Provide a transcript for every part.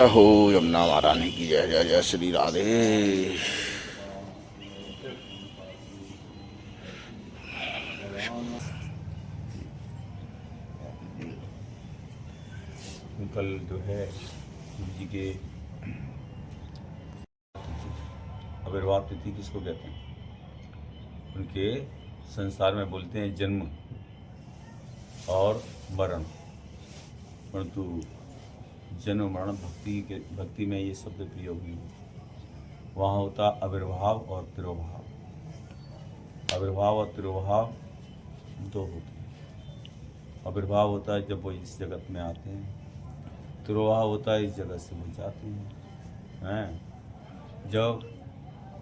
हो यमुना महारानी की जय जय जय श्री राधे। कल जो है गुरु जी के आविर्भाव तिथि किसको कहते हैं? उनके संसार में बोलते हैं जन्म और मरण, परंतु जन्म मरण भक्ति में ये शब्द प्रयोग नहीं होता। वहाँ होता आविर्भाव और तिरोभाव। आविर्भाव और तिरोभाव दो होते हैं। आविर्भाव होता है जब वो इस जगत में आते हैं, तिरोभाव होता है इस जगत से वो जाते हैं। जब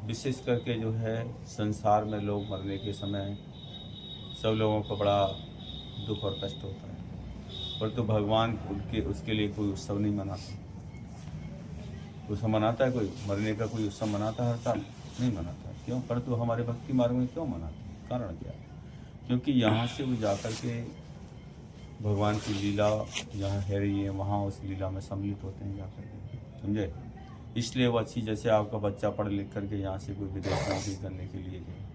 विशेष करके जो है संसार में लोग मरने के समय सब लोगों को बड़ा दुख और कष्ट होता है, परंतु भगवान उसके लिए कोई उत्सव नहीं मनाता। उत्सव मनाता है कोई? मरने का कोई उत्सव मनाता है हर साल? नहीं मनाता। क्यों? परंतु हमारे भक्ति मार्ग में क्यों मनाते हैं? कारण क्या है? क्योंकि यहाँ से वो जाकर के भगवान की लीला जहाँ है रही है वहाँ उस लीला में सम्मिलित होते हैं जाकर के, समझे? इसलिए वो अच्छी, जैसे आपका बच्चा पढ़ लिख करके यहाँ से कोई विदेश नौकरी करने के लिए गया,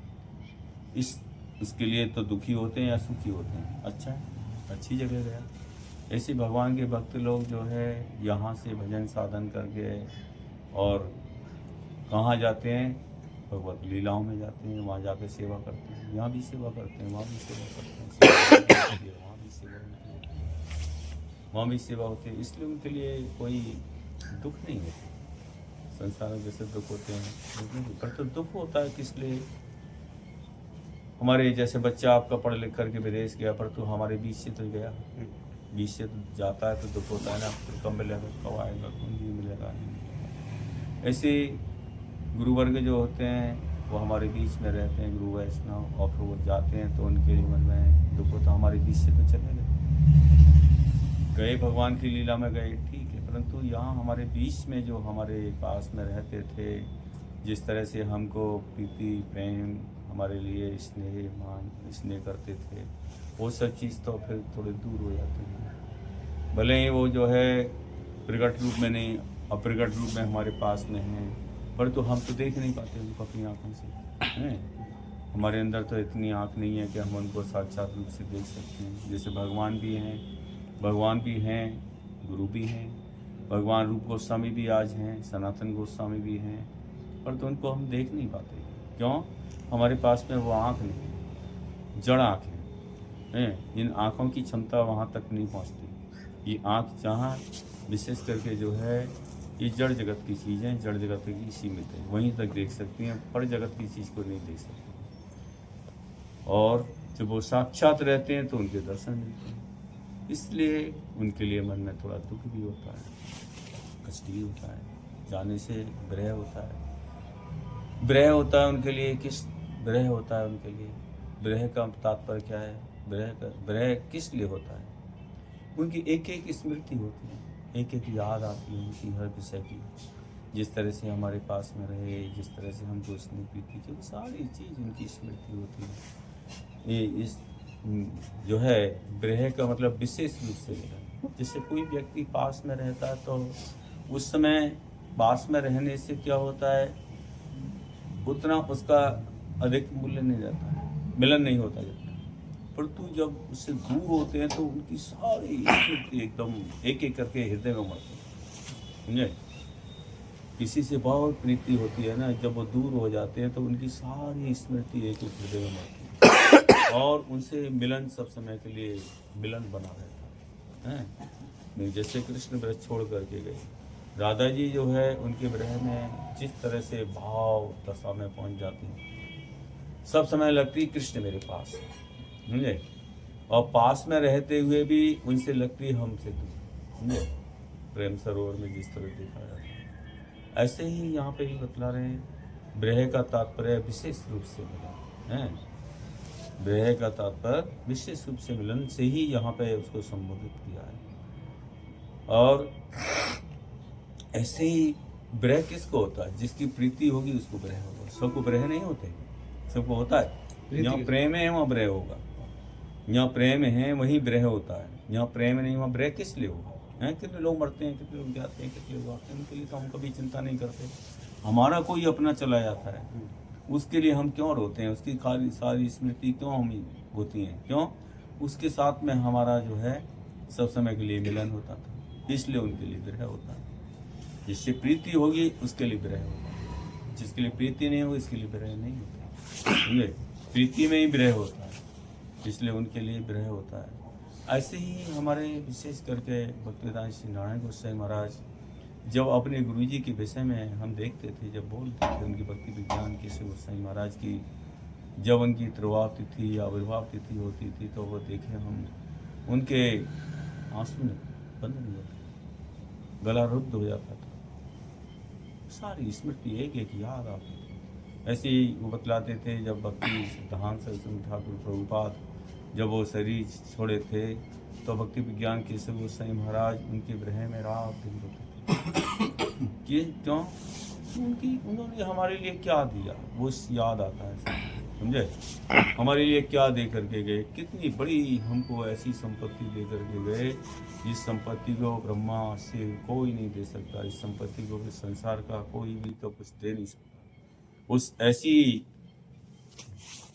इसके लिए तो दुखी होते हैं या सुखी होते हैं? अच्छा है, अच्छी जगह गया। ऐसे भगवान के भक्त लोग जो है यहाँ से भजन साधन करके और कहाँ जाते हैं? भगवत लीलाओं में जाते हैं, वहाँ जाकर सेवा करते हैं। यहाँ भी सेवा करते हैं, वहाँ भी सेवा करते हैं, वहाँ भी सेवा होती है। इसलिए उनके लिए कोई दुख नहीं होता। संसार में जैसे दुख होते हैं, पर तो दुख होता है किस लिए? हमारे जैसे बच्चा आपका पढ़ लिख करके विदेश गया, पर तो हमारे बीच से तो गया, बीच से तो जाता है तो दुख होता है ना, फिर कब मिलेगा, कब आएगा, कौन नहीं मिलेगा, नहीं। ऐसे गुरुवर्ग जो होते हैं वो हमारे बीच में रहते हैं, गुरु वैष्णव, और फिर वो जाते हैं तो उनके जीवन में दुख होता। हमारे बीच से तो चले गए, भगवान की लीला में गए, ठीक है, परंतु यहाँ हमारे बीच में जो हमारे पास में रहते थे, जिस तरह से हमको प्रीति प्रेम, हमारे लिए स्नेह करते थे, वो सब चीज़ तो फिर थोड़े दूर हो जाते हैं। भले ही वो जो है प्रकट रूप में नहीं, अप्रकट रूप में हमारे पास में हैं, परंतु हम तो देख नहीं पाते उनको अपनी आँखों से, हैं। हमारे अंदर तो इतनी आँख नहीं है कि हम उनको साक्षात रूप से देख सकते हैं। जैसे भगवान भी हैं, गुरु भी हैं। भगवान रूप गोस्वामी भी आज हैं, सनातन गोस्वामी भी हैं, पर तो उनको हम देख नहीं पाते। क्यों? हमारे पास में वो आँख नहीं, जड़ आँखें हैं। इन आँखों की क्षमता वहाँ तक नहीं पहुँचती। ये आँख जहाँ विशेष करके जो है ये जड़ जगत की चीज़ें, जड़ जगत की सीमित है, वहीं तक देख सकती हैं, पर जगत की चीज़ को नहीं देख सकती। और जब वो साक्षात रहते हैं तो उनके दर्शन मिलते हैं। इसलिए उनके लिए मन में थोड़ा दुख भी होता है, कष्ट भी होता है, जाने से विरह होता है। विरह होता है उनके लिए, किस विरह होता है उनके लिए? विरह का तात्पर्य क्या है? विरह किस लिए होता है? उनकी एक एक स्मृति होती है, एक एक याद आती है उनकी हर विषय की। जिस तरह से हमारे पास में रहे, जिस तरह से हमको स्नेह प्रीति की, वो सारी चीज़ उनकी स्मृति होती है। ये इस जो है विरह का मतलब विशेष रूप से मिला। जैसे कोई व्यक्ति पास में रहता है तो उस समय पास में रहने से क्या होता है, उतना उसका अधिक मूल्य नहीं रहता है, मिलन नहीं होता जितना। परंतु जब उससे दूर होते हैं तो उनकी सारी स्मृति एकदम एक एक करके हृदय में उमड़ती है, समझे? किसी से बहुत प्रीति होती है ना, जब वो दूर हो जाते हैं तो उनकी सारी स्मृति एक एक हृदय में उमड़ती है, और उनसे मिलन सब समय के लिए मिलन बना रहता है। जैसे कृष्ण व्रत छोड़ करके गए, राधा जी जो है उनके विरह में जिस तरह से भाव दशा में पहुंच जाती हैं, सब समय लगती कृष्ण मेरे पास, समझे? और पास में रहते हुए भी उनसे लगती हमसे दूर, समझे? प्रेम सरोवर में जिस तरह देखा जाता है, ऐसे ही यहाँ पे ही बतला रहे हैं। विरह का तात्पर्य विशेष रूप से मिलन है। विरह का तात्पर्य विशेष रूप से मिलन से ही यहाँ पे उसको संबोधित किया है। और ऐसे ही विरह किसको होता है? जिसकी प्रीति होगी उसको विरह होगा। सबको विरह नहीं होते, सबको होता है। यहाँ प्रेम है वहाँ विरह होगा, यहाँ प्रेम है वहीं विरह होता है। यहाँ प्रेम नहीं वहाँ विरह किस लिए होगा? हैं, कितने लोग मरते हैं, कितने लोग जाते हैं, कितने लोग आते हैं, उनके लिए तो हम कभी चिंता नहीं करते। हमारा कोई अपना चला जाता है, उसके लिए हम क्यों रोते हैं? उसकी खाली सारी स्मृति क्यों हमें होती हैं? क्यों? उसके साथ में हमारा जो है सब समय के लिए मिलन होता था, इसलिए उनके लिए विरह होता है। जिससे प्रीति होगी उसके लिए विरह होगा, जिसके लिए प्रीति नहीं होगी इसके लिए विरह नहीं होता। समझे? प्रीति में ही विरह होता है, इसलिए उनके लिए विरह होता है। ऐसे ही हमारे विशेष करके भक्तिवेदांत श्री नारायण गोसाई महाराज जब अपने गुरुजी के विषय में हम देखते थे, जब बोलते थे उनकी भक्ति विज्ञान के श्री गोसाई महाराज की, जब उनकी त्रिवाव तिथि या आविर्भाव तिथि होती थी तो वो देखे हम उनके आंसू में बंद नहीं होते, गला रुद्ध हो जाता था, सारी स्मृति एक एक याद आती थी। ऐसे ही वो बतलाते थे जब भक्ति सिद्धांत सरस्वती ठाकुर प्रभुपाद जब वो शरीर छोड़े थे तो भक्ति विज्ञान के श्री गोसाई महाराज उनके विरह में रात दिन रोते थे। क्यों? उन्होंने हमारे लिए क्या दिया वो याद आता है। समझे? हमारे लिए क्या दे करके गए, कितनी बड़ी हमको ऐसी संपत्ति दे करके गए जिस संपत्ति को ब्रह्मा से कोई नहीं दे सकता, इस संपत्ति को संसार का कोई भी तो कुछ दे नहीं सकता। उस ऐसी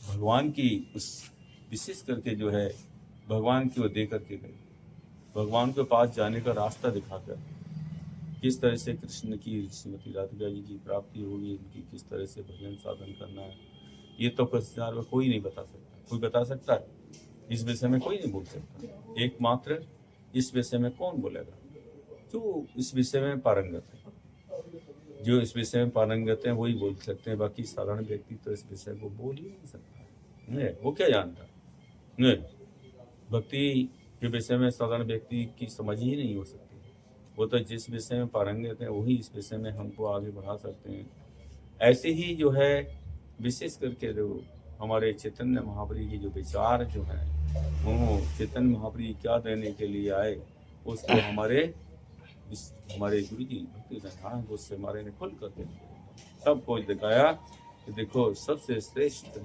भगवान की उस विशेष करके जो है भगवान की वो दे करके गए, भगवान के पास जाने का रास्ता दिखाकर किस तरह से कृष्ण की श्रीमती राधिका जी की प्राप्ति होगी, इनकी किस तरह से भजन साधन करना है, ये तो संसार में कोई नहीं बता सकता। कोई बता सकता है? इस विषय में कोई नहीं बोल सकता। एकमात्र इस विषय में कौन बोलेगा? जो इस विषय में पारंगत है, जो इस विषय में पारंगत है वही बोल सकते हैं। बाकी साधारण व्यक्ति तो इस विषय को बोल ही नहीं सकता है। वो क्या जानता है? भक्ति के विषय में साधारण व्यक्ति की समझ ही नहीं हो सकती। वो तो जिस विषय में पारंगत है वही इस विषय में हमको आगे बढ़ा सकते हैं। ऐसे ही जो है विशेष करके जो हमारे चैतन्य महाप्रभु की जो विचार जो है वो चैतन्य महाप्रभु क्या देने के लिए आए उसको हमारे गुरु जी भक्ति नारायण गोसाई महाराज ने खुल करके सबको दिखाया कि देखो सबसे श्रेष्ठ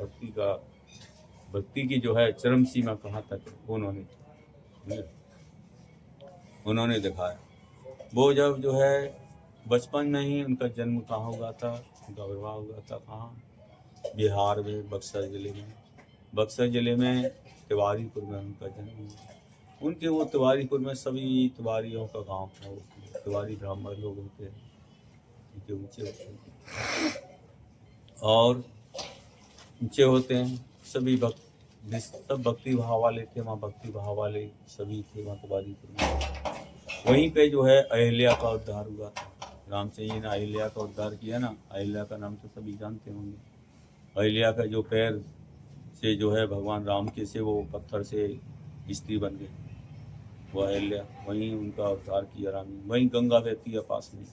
भक्ति की जो है चरम सीमा कहाँ तक है उन्होंने दिखाया। वो जब जो है बचपन में ही उनका जन्म कहाँ हुआ था, उनका विवाह हुआ था कहाँ? बिहार में बक्सर जिले में। बक्सर जिले में तिवारीपुर में उनका जन्म हुआ। उनके वो तिवारीपुर में सभी तिवारियों का गांव था। वो तिवारी ब्राह्मण लोग होते हैं, उनके ऊंचे होते हैं और ऊंचे होते हैं। सभी सब भक्ति भाव वाले थे, वहाँ भक्ति भाव वाले सभी थे वहाँ तिवारीपुर में। वहीं पे जो है अहिल्या का उद्धार हुआ था। रामचंद्र जी ने अहिल्या का उद्धार किया ना। अहिल्या का नाम तो सभी जानते होंगे। अहिल्या का जो पैर से जो है भगवान राम के से वो पत्थर से स्त्री बन गई, वो अहिल्या, वहीं उनका उद्धार किया राम। वहीं गंगा बहती है पास में,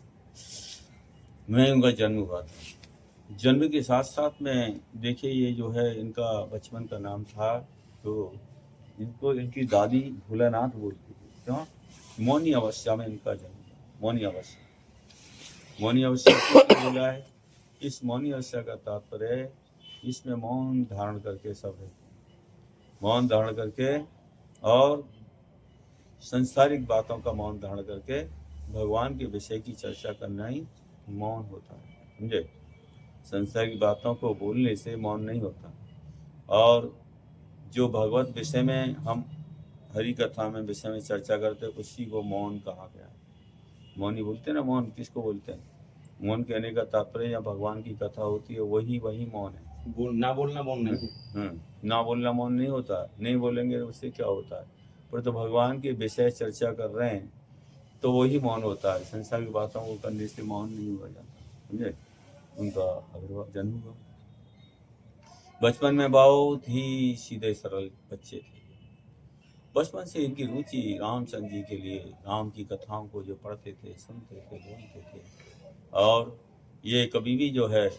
वहीं उनका जन्म हुआ था। जन्म के साथ साथ में देखिए ये जो है इनका बचपन का नाम था तो इनको इनकी दादी भोलानाथ बोलती थी। क्यों? मौनी अवस्था में इनका जन्म हुआ। मौनी अवस्था क्यों बोला है? इस मौनी अवस्था का तात्पर्य है इसमें मौन धारण करके सब रहते हैं। मौन धारण करके और संसारिक बातों का मौन धारण करके भगवान के विषय की चर्चा करना ही मौन होता है। समझे? संसारिक बातों को बोलने से मौन नहीं होता। और जो भगवत विषय में हम हरि कथा में विषय में चर्चा करते हैं उसी को मौन कहा गया है। मौन ही बोलते हैं ना। मौन किसको बोलते हैं? मौन कहने का तात्पर्य या भगवान की कथा होती है वही मौन है। ना बोलना मौन नहीं। ना बोलना मौन नहीं होता। नहीं बोलेंगे उससे क्या होता है? पर तो भगवान के विषय चर्चा कर रहे हैं तो वही मौन होता है। संसार की बातों को करने से मौन नहीं हुआ जाता। समझे? उनका आविर्भाव जन्म हुआ। बचपन में बहुत ही सीधे सरल बच्चे थे। बचपन से इनकी रुचि रामचंद्र जी के लिए राम की कथाओं को जो पढ़ते थे, सुनते थे, बोलते थे। और ये कभी भी जो है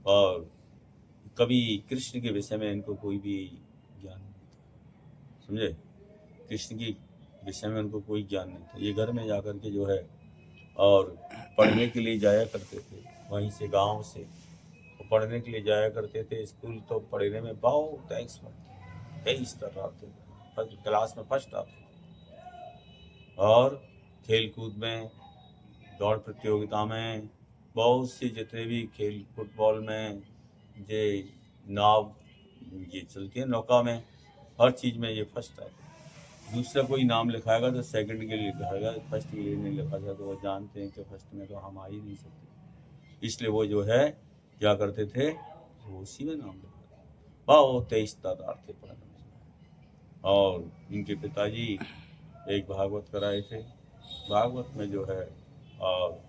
और कभी कृष्ण के विषय में इनको कोई भी ज्ञान नहीं था। समझे? कृष्ण की विषय में उनको कोई ज्ञान नहीं था। ये घर में जाकर के जो है और पढ़ने के लिए जाया करते थे, वहीं से गांव से वो पढ़ने के लिए जाया करते थे स्कूल। तो पढ़ने में बहुत एक्सपर्ट, 23 तक आते थे, क्लास में फर्स्ट आते थे। और खेल कूद में, दौड़ प्रतियोगिता में, बहुत सी जितने भी खेल, फुटबॉल में, ये नाव ये चलती है नौका में, हर चीज़ में ये फर्स्ट आए। दूसरा कोई नाम लिखाएगा तो सेकंड के लिए लिखाएगा, फर्स्ट के लिए नहीं लिखा जाए, तो वो जानते हैं कि फर्स्ट में तो हम आ ही नहीं सकते, इसलिए वो जो है क्या करते थे, वो उसी में नाम लिखा। बहुत तेज तादाद थे पढ़ने में। और इनके पिताजी एक भागवत कराए थे, भागवत में जो है, और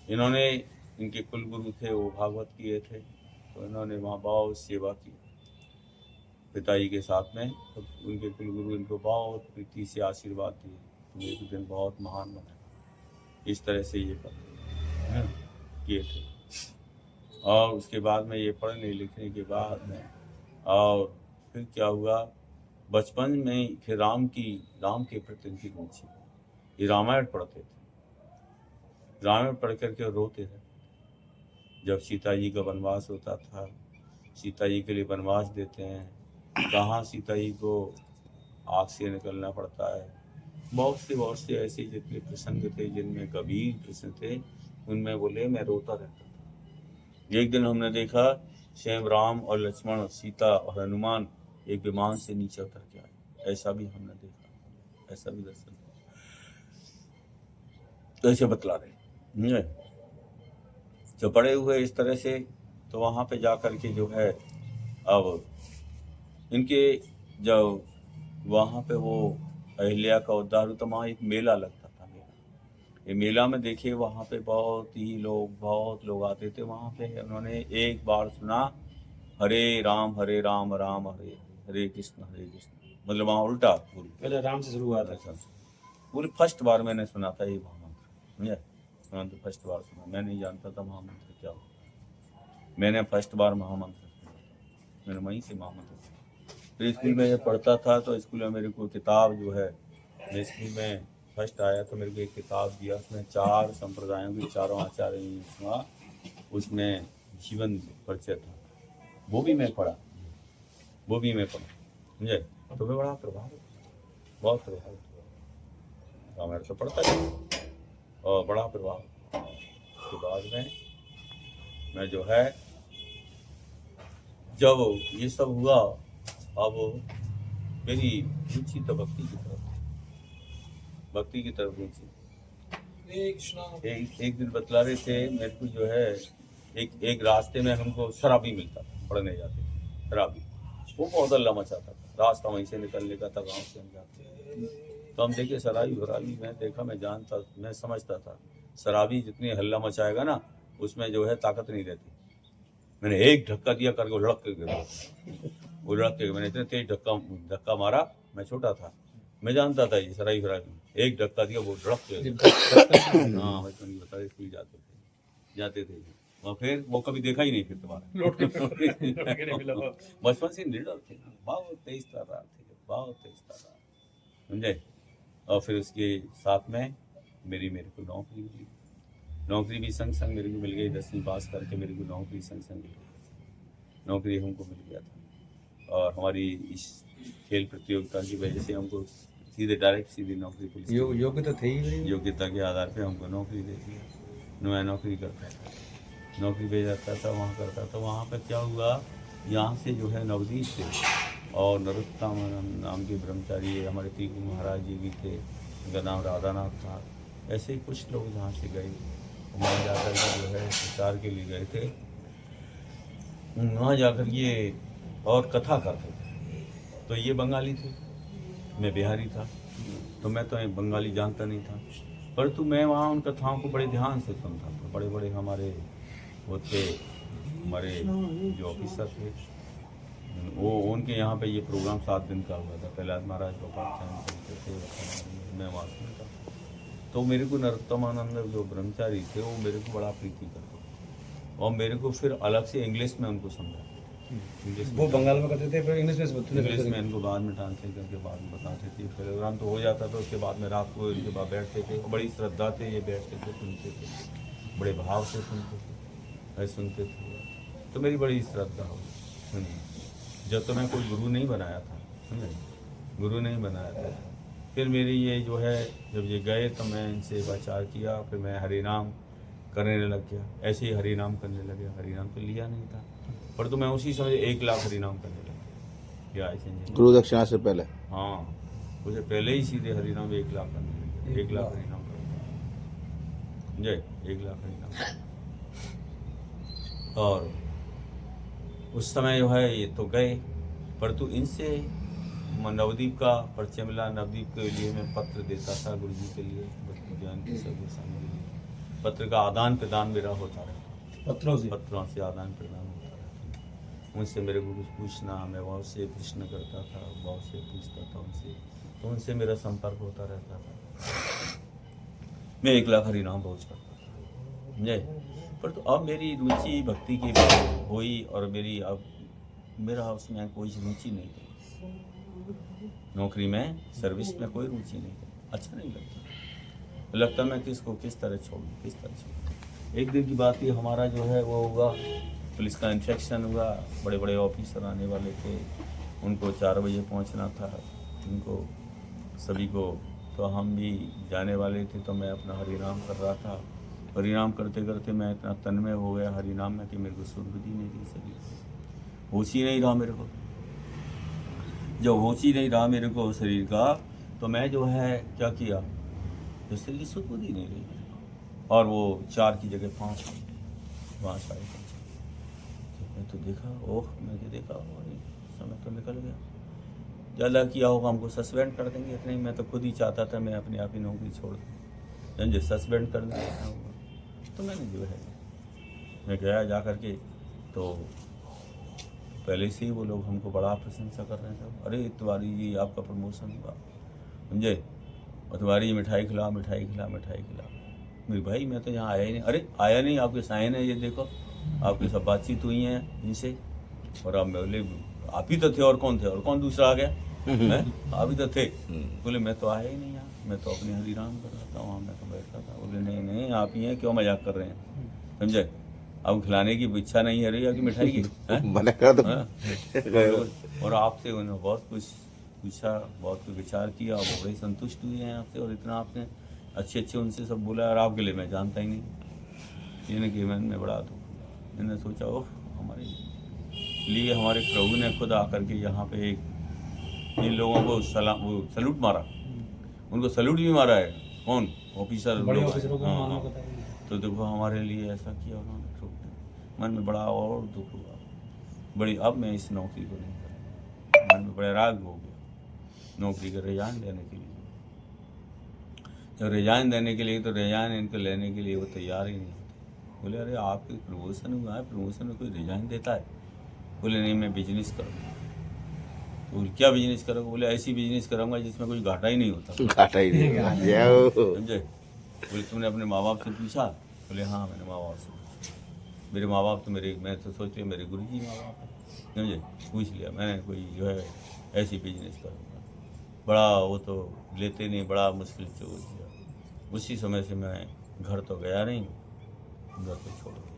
इन्होंने, इनके कुल गुरु थे वो भागवत किए थे, तो इन्होंने वहाँ बहुत सेवा की पिताजी के साथ में। तो उनके कुलगुरु इनको बहुत प्रीति से आशीर्वाद दिए, तुम एक दिन बहुत महान बने, इस तरह से ये किए थे। और उसके बाद में ये पढ़ने लिखने के बाद में, और फिर क्या हुआ, बचपन में फिर राम के प्रति उनकी रुचि, ये रामायण पढ़ते थे, रामायण पढ़ करके रोते थे। जब सीता जी का वनवास होता था, सीता जी के लिए वनवास देते हैं, कहाँ सीता जी को आग से निकलना पड़ता है, बहुत से ऐसे जितने प्रसंग थे जिनमें गंभीर प्रश्न थे, उनमें बोले मैं रोता रहता था। एक दिन हमने देखा स्वयं राम और लक्ष्मण, सीता और हनुमान एक विमान से नीचे उतर के आए, ऐसा भी हमने देखा, ऐसा भी दर्शन तो ऐसे बतला रहे जो पड़े हुए इस तरह से। तो वहाँ पे जा कर के जो है, अब इनके जब वहाँ पे वो अहिल्या का उद्धार हुआ, तो वहाँ एक मेला लगता था, ये मेला में देखे वहाँ पे बहुत लोग आते थे वहाँ पे। उन्होंने एक बार सुना हरे राम राम राम हरे हरे कृष्ण, मतलब वहाँ उल्टा पहले राम से शुरू हुआ था सब। पूरे फर्स्ट बार मैंने सुना था ये महामंत्र, समझे, तो फर्स्ट बार सुना, मैं नहीं जानता था महामंत्र क्या होता है, मैंने फर्स्ट बार महामंत्र सुना, मैंने वहीं से महामंत्र सुना। फिर स्कूल में जब पढ़ता था तो स्कूल में मेरे को किताब जो है, मैं स्कूल में फर्स्ट आया तो मेरे को एक किताब दिया, उसमें 4 संप्रदायों की 4 आचार्य हुआ, उसमें जीवन परिचय था, वो भी मैं पढ़ा, समझे। तो मैं बड़ा प्रभावित, बहुत प्रभावित हुआ, रामायण तो पढ़ता था और बड़ा प्रभाव। उसके बाद में मैं जो है, जब ये सब हुआ, अब मेरी रुचि तो भक्ति की तरफ रुचि। एक दिन बतला रहे थे मेरे को जो है, एक रास्ते में हमको शराबी मिलता था, पढ़ने जाते शराबी, वो बहुत हल्ला मचाता था, रास्ता वहीं से निकलने का था, गाँव से हम जाते। तो हम देखे शराबी भराबी, मैं समझता था शराबी जितनी हल्ला मचाएगा ना, उसमें जो है ताकत नहीं रहती। मैंने एक धक्का दिया करके लड़क के गिरा, मैंने इतने तेज धक्का मारा, मैं छोटा था, मैं जानता था ये शराबी भराबी, एक धक्का दिया वो लड़क के हाँ, बचपन की बता, स्कूल जाते थे और फिर वो कभी देखा ही नहीं फिर तुम्हारा बचपन से निडर थे, बहुत तेज तादाद थे, समझे। और फिर उसके साथ में मेरे को नौकरी भी संग संग मेरे को मिल गई। 10वीं पास करके मेरे को नौकरी संग संग नौकरी हमको मिल गया था। और हमारी इस खेल प्रतियोगिता की वजह से हमको सीधी नौकरी पुलिस योग्यता थी, योग्यता के आधार पे हमको नौकरी दे दी। मैं नौकरी करता था, नौकरी पे जाता था, वहाँ करता था। वहाँ पर क्या हुआ, यहाँ से जो है नवदीप से और नरोत्तम नाम के ब्रह्मचारी हमारे तीकू महाराज जी भी थे, उनका नाम राधानाथ था। ऐसे ही कुछ लोग जहाँ से गए, वहाँ जाकर जो है प्रचार के लिए गए थे। वहाँ जाकर ये और कथा करते थे। तो ये बंगाली थे, मैं बिहारी था, तो मैं तो बंगाली जानता नहीं था, परंतु मैं वहाँ उन कथाओं को बड़े ध्यान से सुनता था। बड़े बड़े हमारे वो थे, हमारे जो ऑफिसर थे, वो उनके यहाँ पे ये प्रोग्राम 7 दिन का हुआ था। प्रहलाद महाराज गोपाल थे, मैं वहाँ सुनता। तो मेरे को नरोत्तमानंद जो ब्रह्मचारी थे, वो मेरे को बड़ा प्रीति करते और मेरे को फिर अलग से इंग्लिश में उनको समझा। इंग्लिश वो बंगाल में करते थे फिर इंग्लिश में इंग्लिश में इनको बाद में ट्रांसलेट करके बाद में बताते थे। प्रोग्राम तो हो जाता था, उसके बाद में रात को इनके बाद बैठते थे, बड़ी श्रद्धा थे, ये बैठते थे, सुनते थे, बड़े भाव से सुनते थे, सुनते थे। तो मेरी बड़ी श्रद्धा हो सुनिए। जब तो मैं कोई गुरु नहीं बनाया था, समझे, गुरु नहीं बनाया था। फिर मेरी ये जो है, जब ये गए तो मैं इनसे वाचार किया, फिर मैं हरि नाम करने लग गया। ऐसे ही हरि नाम करने लगे। हरि नाम तो लिया नहीं था, पर तो मैं उसी समय 1 लाख हरि नाम करने लगा। या ऐसे गुरु दक्षिणा से पहले? हाँ, मुझे पहले ही सीधे हरि नाम 1 लाख करने लगे। 1 लाख हरि नाम करने, जय 1 लाख हरि नाम। और उस समय जो है ये तो गए, परंतु इनसे नवदीप का परिचय मिला। नवदीप के लिए मैं पत्र देता था गुरु जी के लिए, ज्ञान की सर्वेक्षण के लिए। पत्र का आदान प्रदान मेरा होता रहता, पत्रों से आदान प्रदान होता रहता। उनसे मेरे को कुछ पूछना, मैं बहुत से प्रश्न करता था, बहुत से पूछता था उनसे, तो उनसे मेरा संपर्क होता रहता था। मैं 1 लाख हरि नाम बहुत करता था, जय। पर तो अब मेरी रुचि भक्ति की हुई, और मेरा उसमें कोई रुचि नहीं थी। नौकरी में, सर्विस में कोई रुचि नहीं थी, अच्छा नहीं लगता मैं किस तरह छोड़ूं। एक दिन की बात ही, हमारा जो है वो हुआ, पुलिस का इन्फेक्शन हुआ, बड़े बड़े ऑफिसर आने वाले थे, उनको 4 बजे पहुंचना था उनको सभी को। तो हम भी जाने वाले थे, तो मैं अपना हरि नाम कर रहा था। हरि नाम करते करते मैं इतना तन्मय हो गया हरि नाम में कि मेरे को सुध-बुद्धि नहीं थी, शरीर होश ही नहीं रहा मेरे को। जब होश ही नहीं रहा मेरे को शरीर का, तो मैं जो है क्या किया, तो शरीर की सुध-बुद्धि नहीं रही मेरे को। और वो 4 की जगह 5 वहाँ 5:30। मैं तो देखा, मैं तो देखा, समय तो निकल गया। ज़्यादा किया होगा, हमको सस्पेंड कर देंगे। इतना ही मैं तो खुद ही चाहता था मैं अपने आप ही नौकरी छोड़ दूँ, समझे, सस्पेंड कर देंगे। तो मैंने जो है, मैं गया जा कर के, तो पहले से ही वो लोग हमको बड़ा प्रशंसा कर रहे थे। अरे तिवारी जी आपका प्रमोशन हुआ, समझे, और तिवारी जी मिठाई खिला। मेरे भाई मैं तो यहाँ आया ही नहीं। अरे आया नहीं, आपके साइन है, ये देखो, आपकी सब बातचीत हुई है इनसे। और आप बोले आप ही तो थे, और कौन थे, और कौन दूसरा आ गया, आप ही तो थे। बोले मैं तो आया ही नहीं यहाँ, मैं तो अपने हरि नाम कर रहा था, वहाँ मैं तो बैठा था। बोले नहीं आप ही हैं, क्यों मजाक कर रहे हैं, समझे, अब खिलाने की इच्छा नहीं है रही आपकी मिठाई की, मना कर दो। और आपसे उन्होंने बहुत कुछ पूछा, बहुत कुछ विचार किया, और वो बड़े संतुष्ट हुए हैं आपसे, और इतना आपने अच्छे उनसे सब बोला, और आपके लिए मैं जानता ही नहीं। ये कि मन में बड़ा दुख। मैंने सोचा ओह, हमारे लिए हमारे प्रभु ने खुद आकर के यहाँ पे इन लोगों को सैल्यूट मारा, उनको सैल्यूट भी मारा है। कौन ऑफिसर, हाँ। तो देखो हमारे लिए ऐसा किया उन्होंने, मन में बड़ा और दुख हुआ बड़ी। अब मैं इस नौकरी को नहीं करूँगा, मन में बड़ा राग हो गया नौकरी का रिजाइन देने के लिए। जब रिजाइन देने के लिए, तो रिजाइन इनको लेने के लिए वो तैयार ही नहीं होते। बोले अरे आपके प्रमोशन हुआ है, प्रमोशन में कोई रिजाइन देता है? बोले नहीं मैं बिजनेस करूँगा। तो क्या बिजनेस करोगे? बोले ऐसी बिजनेस करूँगा जिसमें कोई घाटा ही नहीं होता। घाटा ही नहीं समझे। बोले तुमने अपने माँ बाप से पूछा? बोले हाँ मैंने माँ बाप से पूछा। मेरे माँ बाप तो मैं तो सोच रही मेरे गुरु जी माँ बाप है, समझे। पूछ लिया मैंने, कोई जो है ऐसी बिजनेस करूँगा। बड़ा वो तो लेते नहीं, बड़ा मुश्किल से हो गया। उसी समय से मैं घर तो गया नहीं, घर को छोड़ दिया।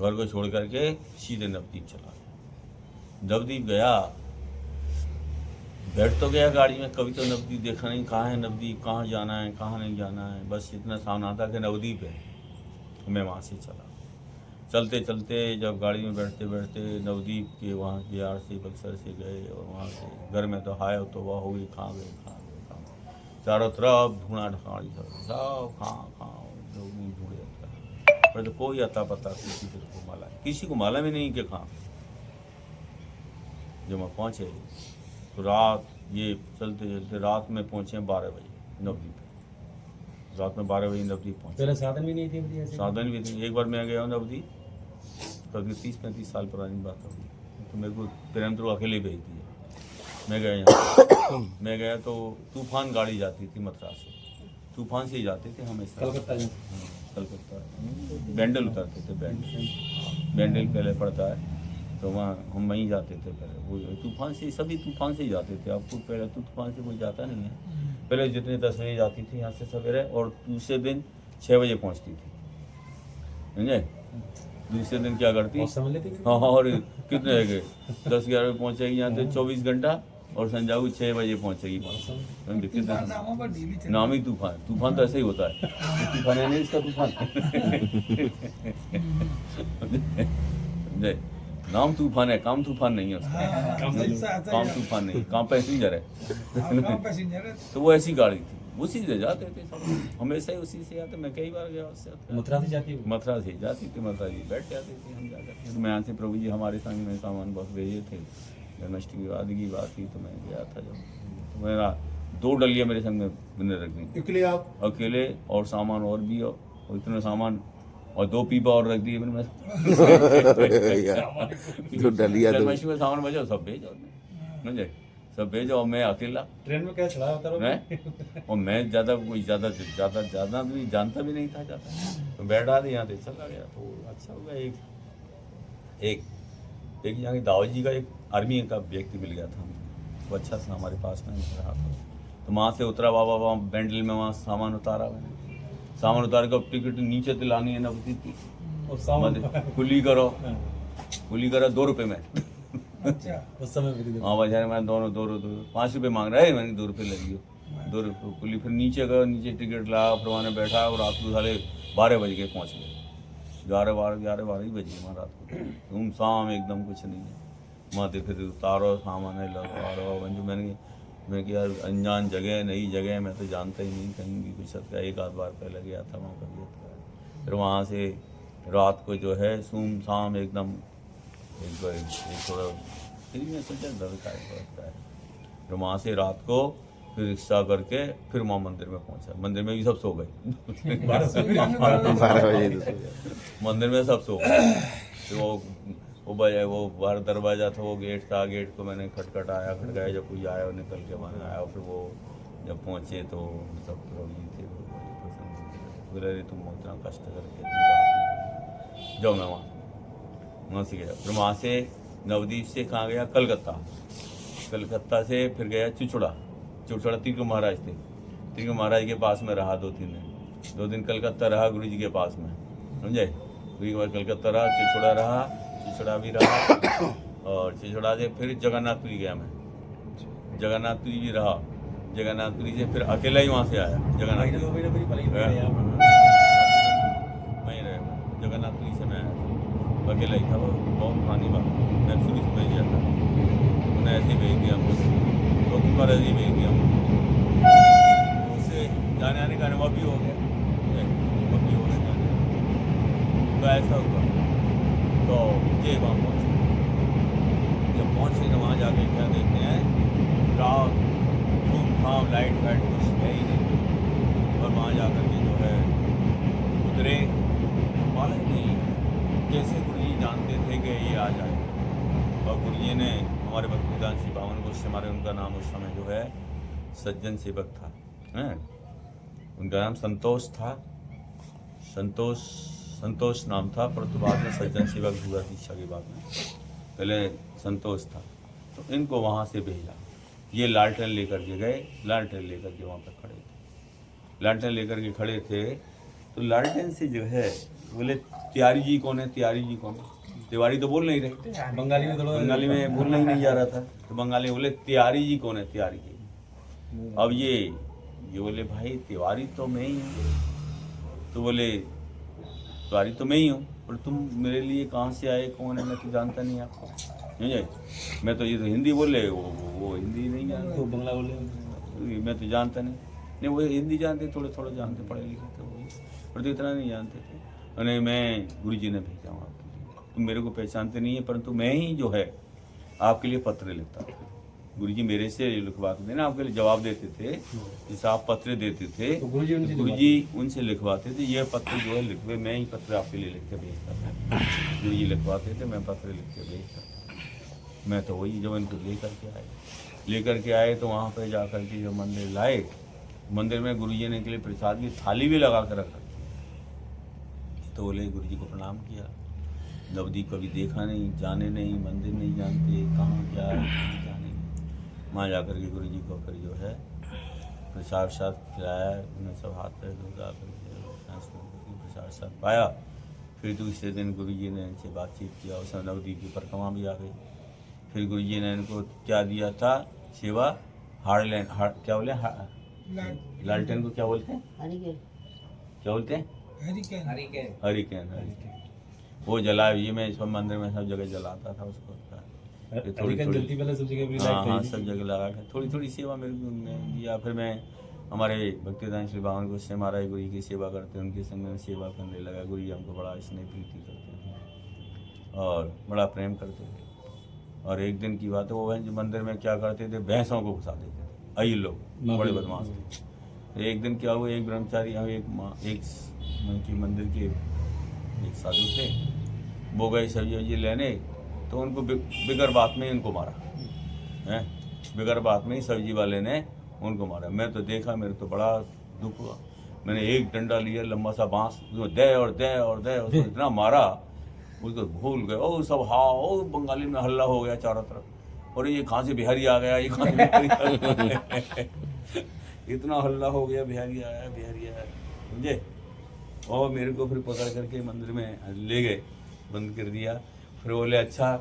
घर को छोड़ करके सीधे नवदीप चला गया। नवदीप गया, बैठ तो गया गाड़ी में, कभी तो नवदीप देखा नहीं, कहाँ है नवदीप, कहाँ जाना है, कहाँ नहीं जाना है। बस इतना सामने आता कि नवदीप है। मैं वहाँ से चला। चलते चलते जब गाड़ी में बैठते बैठते नवदीप के वहाँ बिहार से बक्सर से गए, और वहाँ से घर में तो हाय तो वह हो गई, कहाँ गए। चारों तरफ ढूंढा ढकाड़ी सब कहाँ नहीं ढूंढ जाता है, पर तो कोई अता पता किसी को मालूम ही नहीं कि कहाँ। जब मैं पहुँचे तो रात, ये चलते चलते रात में पहुँचे 12 बजे नवदीप। रात में 12 बजे नवदीप पहुँचे। पहले साधन भी नहीं थे? साधन भी थे। एक बार मैं गया हूँ नवदीप, कभी 30-35 साल पुरानी बात होगी, तो मेरे को प्रेमद्रोह अकेले भेज दिया। मैं गया यहाँ मैं गया तो तूफान गाड़ी जाती थी मथुरा से, तूफान से ही जाते थे हमेशा। कलकत्ता बैंडल उतरते थे। बैंडल पहले पड़ता है, तो वहाँ हम वहीं जाते थे पहले। वो तूफान से सभी तूफान से ही जाते थे। आपको पहले तो तूफान से कोई जाता नहीं है। पहले जितने 10 बजे जाती थी यहाँ से सवेरे, और दूसरे दिन 6 बजे पहुँचती थी, समझे। दूसरे दिन क्या करती, बहुत समय लेती हाँ हाँ, और कितने रह गए, 10-11 बजे पहुँचेगी यहाँ से 24 घंटा, और संजाऊ 6 बजे पहुँचेगी। नाम ही तूफान। तूफान तो ऐसे ही होता है। तूफान है नहीं इसका तूफान। समझे? नाम तूफान है, काम तूफान नहीं है उसका। काम तूफान नहीं, काम पैसेंजर है। तो वो ऐसी गाड़ी थी, उसी से जाते थे सब, हमेशा ही उसी से आते। मैं कई बार गया उससे। मथुरा से जाती है। मथुरा से जाती थी, मथुरा जी बैठ जाते थे हम जाकर। तो मैं यहाँ से प्रभु जी हमारे संग में सामान बहुत भेजे थे। जन्माष्टमी के बाद की बात थी, तो मैं गया था जब, तो मेरा 2 डलिया मेरे संग में मैंने रख दी अकेले आप? अकेले, और सामान और भी, और इतना सामान, और 2 पीपा और रख दिए मैंने। तो डलिया तो जन्माष्टमी में सामान बचो सब भेजो, समझे, सब भेजो। और मैं अकेला, ट्रेन में क्या चढ़ा होता मैं, और मैं ज़्यादा कोई ज़्यादा भी जानता भी नहीं था ज़्यादा, तो बैठा दे यहाँ से चला गया। तो अच्छा हो गया, एक यहाँ के दाऊद जी का एक आर्मी का व्यक्ति मिल गया था, वो अच्छा था हमारे पास में रहा था। तो वहाँ से उतरा बाबा, वहाँ बैंडल में वहाँ सामान उतारा मैंने। सामान उतार कर टिकट नीचे से लानी है ना, और सामान खुली करो 2 रुपये में। अच्छा, उस समय हाँ बाजार में दोनों 5 रुपये मांग रहा है, मैंने 2 रुपये लग गए, 2 रुपये खुली। फिर नीचे गया, नीचे टिकट लाया, फिर वहाँ बैठा, और रात को साढ़े 12 बज गए पहुँच गए। 11-12 ही बज गए वहाँ रात को। तुम शाम एकदम कुछ नहीं है वहाँ से। फिर उतारो सामान है, लगाओ मंजू। मैंने कि यार अनजान जगह, नई जगह, मैं तो जानता ही नहीं कहीं भी कुछ। का एक आध बार पहले गया था वहाँ पर। फिर वहाँ से रात को जो है सुम शाम एकदम, एक थोड़ा फिर मैं सोचा डर का है। फिर वहाँ से रात को फिर रिक्शा करके फिर वहाँ मंदिर में पहुँचा। मंदिर में भी सब सो गए। 12 बजे मंदिर में सब सो गए। फिर वो बजाय, वो बाहर दरवाज़ा था, वो गेट था, गेट को मैंने खटखटाया, जब कोई आया वो निकल के वहाँ आया। फिर वो जब पहुँचे तो सब प्रभु थे, बोले अरे तुम इतना कष्ट करके जाओ। मैं वहाँ से गया। फिर वहाँ से नवदीप से कहाँ गया, कलकत्ता से फिर गया चुचुड़ा तिलक महाराज थे। तिलक महाराज के पास में रहा 2-3 दिन। 2 दिन कलकत्ता रहा गुरु जी के पास में, समझे। कलकत्ता रहा, चुचुड़ा रहा, चिचड़ा भी रहा, और चिचड़ा से फिर जगन्नाथपुरी गया मैं। जगन्नाथपुरी भी रहा। जगन्नाथपुरी से फिर अकेला ही वहाँ से आया। जगन्नाथपुरी वहीं रहे। जगन्नाथपुरी से मैं आया, अकेला ही था। वो बहुत पुरानी बात, मैं शुरू से भेज दिया था, उन्हें ऐसे ही भेज दिया मुझे, 2-3 बार ऐसे ही भेज दिया। उससे जाने आने का अनुभव भी हो गया, तो ऐसा हुआ। तो मुझे वहाँ पहुँचे। जब पहुँचे तो वहाँ जाके क्या देखते हैं, रात धूम-धाम, लाइट फाइट कुछ है ही नहीं। और वहाँ जाकर के जो है उतरे, मालूम नहीं कैसे गुरु जी जानते थे कि ये आ जाए। और गुरु जी ने हमारे भक्तिदान श्री बावन को, हमारे उनका नाम उस समय जो है सज्जन सेवक था, हैं, उनका नाम संतोष था। संतोष नाम था, परंतु बाद में सज्जन सेवक हुआ दीक्षा के बाद में। पहले संतोष था। तो इनको वहाँ से भेजा। ये लालटेन लेकर के गए, लालटेन लेकर के वहाँ पर खड़े थे। लालटेन लेकर के खड़े थे तो लालटेन से जो है बोले तिवारी जी कौन है, तिवारी जी कौन है। तिवारी तो बोल नहीं रहे, बंगाली में बोलना ही नहीं जा रहा था। तो बंगाली में बोले तिवारी जी कौन है, तिवारी जी। अब ये बोले भाई तिवारी तो मैं ही हूँ। तो बोले तिवारी तो मैं ही हूँ, पर तुम मेरे लिए कहाँ से आए, कौन है, मैं तो जानता नहीं आपको, समझे। मैं तो ये तो हिंदी बोले, वो हिंदी नहीं जानते, वो बंगला बोले, मैं तो जानता नहीं। वो हिंदी जानते, थोड़े जानते, पढ़े लिखे थे वो, पर तो इतना नहीं जानते थे। और मैं गुरु जी ने भेजा हूँ आपके लिए, तुम मेरे को पहचानते नहीं है, परंतु मैं ही जो है आपके लिए पत्र लिखता था। गुरु जी मेरे से लिखवाते थे ना, आपके लिए जवाब देते थे। जैसे आप पत्र देते थे तो गुरु जी उनसे लिखवाते थे। ये पत्र जो है लिखवे, मैं ही पत्र आपके लिए लिख के भेजता था। गुरु जी लिखवाते थे, मैं पत्र लिख के भेजता था। मैं तो वही जब इनको लेकर के आए तो वहाँ पर जाकर के जो मंदिर लाए, मंदिर में गुरु जी ने के लिए प्रसाद की थाली भी लगा कर रखा। तो बोले गुरु जी को प्रणाम किया। नवदीप कभी देखा नहीं, जाने नहीं, मंदिर नहीं जानते, कहाँ क्या है कहाँ क्या नहीं। वहाँ जाकर के गुरु जी को फिर जो है प्रसाद साथ खिलाया, उन्हें सब हाथ पैर धोगा प्रसाद साथ पाया। फिर दूसरे दिन गुरु जी ने इनसे बातचीत किया, उस समय नवदीप की परिक्रमा भी आ गई। फिर गुरु जी ने इनको क्या दिया था सेवा, क्या बोले लालटेन को क्या बोलते हैं, क्या बोलते हैं, हरिकेन। वो जला, ये मैं सब मंदिर में सब जगह जलाता था उसको। थोड़ी जलती पहले सब जगह भी लाइट हाँ सब जगह लगा के थोड़ी थोड़ी सेवा मेरे को दिया। फिर मैं हमारे भक्तिदान श्री बावन गोस्वामी महाराज गुरु जी की सेवा करते हैं, उनके संग में सेवा करने लगा। गुरु जी हमको बड़ा स्नेह प्रीति करते थे और बड़ा प्रेम करते थे। और एक दिन की बात है, वो जो मंदिर में क्या करते थे, भैंसों को घुसा देते थे, अई लोग बड़े बदमाश थे। एक दिन क्या हुआ, एक ब्रह्मचारी एक मंदिर के एक साधु थे, वो गए सब्जी वब्जी लेने, तो उनको बिगर बात में इनको मारा है, बिगर बात में ही सब्जी वाले ने उनको मारा। मैं तो देखा, मेरे तो बड़ा दुख हुआ। मैंने एक डंडा लिया लंबा सा बांस, दे और दे और दे, उसको इतना मारा उसको भूल गए। ओ सब हाँ, ओ बंगाली में हल्ला हो गया चारों तरफ, और ये कहाँ से बिहारी आ गया, ये कहाँ से बिहारी आ गया इतना हल्ला हो गया, बिहारी आया समझे। और मेरे को फिर पकड़ करके मंदिर में ले गए, बंद कर दिया। फिर बोले अच्छा,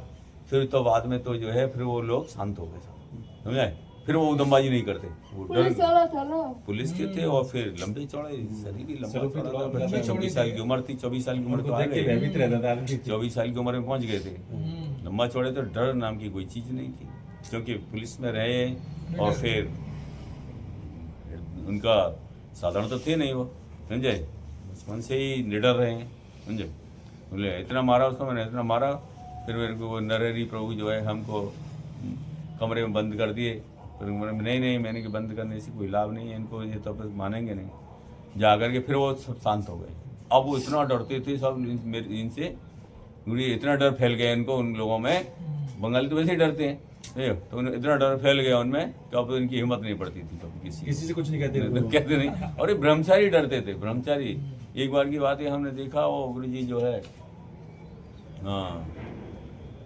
फिर तो बाद में तो जो है फिर वो लोग शांत हो गए समझे। फिर वो उदमबाजी नहीं करते, वो पुलिस के थे। और फिर लंबे चौड़े शरीर भी लंबा चौड़ा था, 24 साल की उम्र थी, 24 साल की उम्र तो आ गई, 24 साल की उम्र में पहुंच गए थे। लंबा चौड़े तो डर नाम की कोई चीज़ नहीं थी, क्योंकि पुलिस में रहे और फिर उनका साधारण तो थे नहीं वो समझे, बचपन से ही निडर रहे हैं समझे। बोले इतना मारा उसको, मैंने इतना मारा। फिर मेरे को वो नरहरि प्रभु जो है हमको कमरे में बंद कर दिए। फिर नहीं मैंने कि बंद करने से कोई लाभ नहीं है, इनको ये तो बस मानेंगे नहीं। जा कर के फिर वो सब शांत हो गए। अब वो इतना डरते थे सब इनसे, इतना डर फैल गया इनको, उन लोगों में, बंगाली तो वैसे ही डरते हैं, तो इतना डर फैल गया उनमें कि अब तो इनकी हिम्मत नहीं पड़ती थी कभी किसी से कुछ नहीं कहते नहीं। और ये ब्रह्मचारी डरते थे, ब्रह्मचारी। एक बार की बात है, हमने देखा वो गुरु जी जो है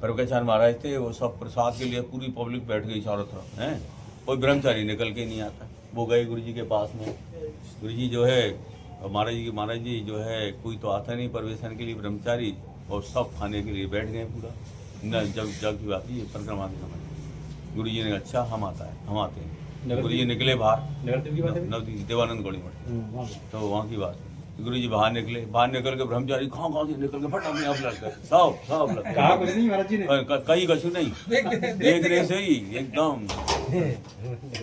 प्रवचन महाराज थे, वो सब प्रसाद के लिए पूरी पब्लिक बैठ गई चारों तरफ हैं, कोई ब्रह्मचारी निकल के नहीं आता। वो गए गुरु जी के पास में, गुरु जी जो है महाराज जी जो है कोई तो आता नहीं परवेशन के लिए ब्रह्मचारी, और सब खाने के लिए बैठ गए पूरा। जब की बात है परिक्रमा के समय, गुरु जी ने अच्छा हम आते हैं। गुरु जी निकले बाहर, देवानंद गौड़ी मठ, तो वहाँ की बात। गुरु जी बाहर निकल के ब्रह्मचारी कहाँ से निकल के फट अपने आप लग गए, सब लग गए, कहीं कछु नहीं, देखने से ही एकदम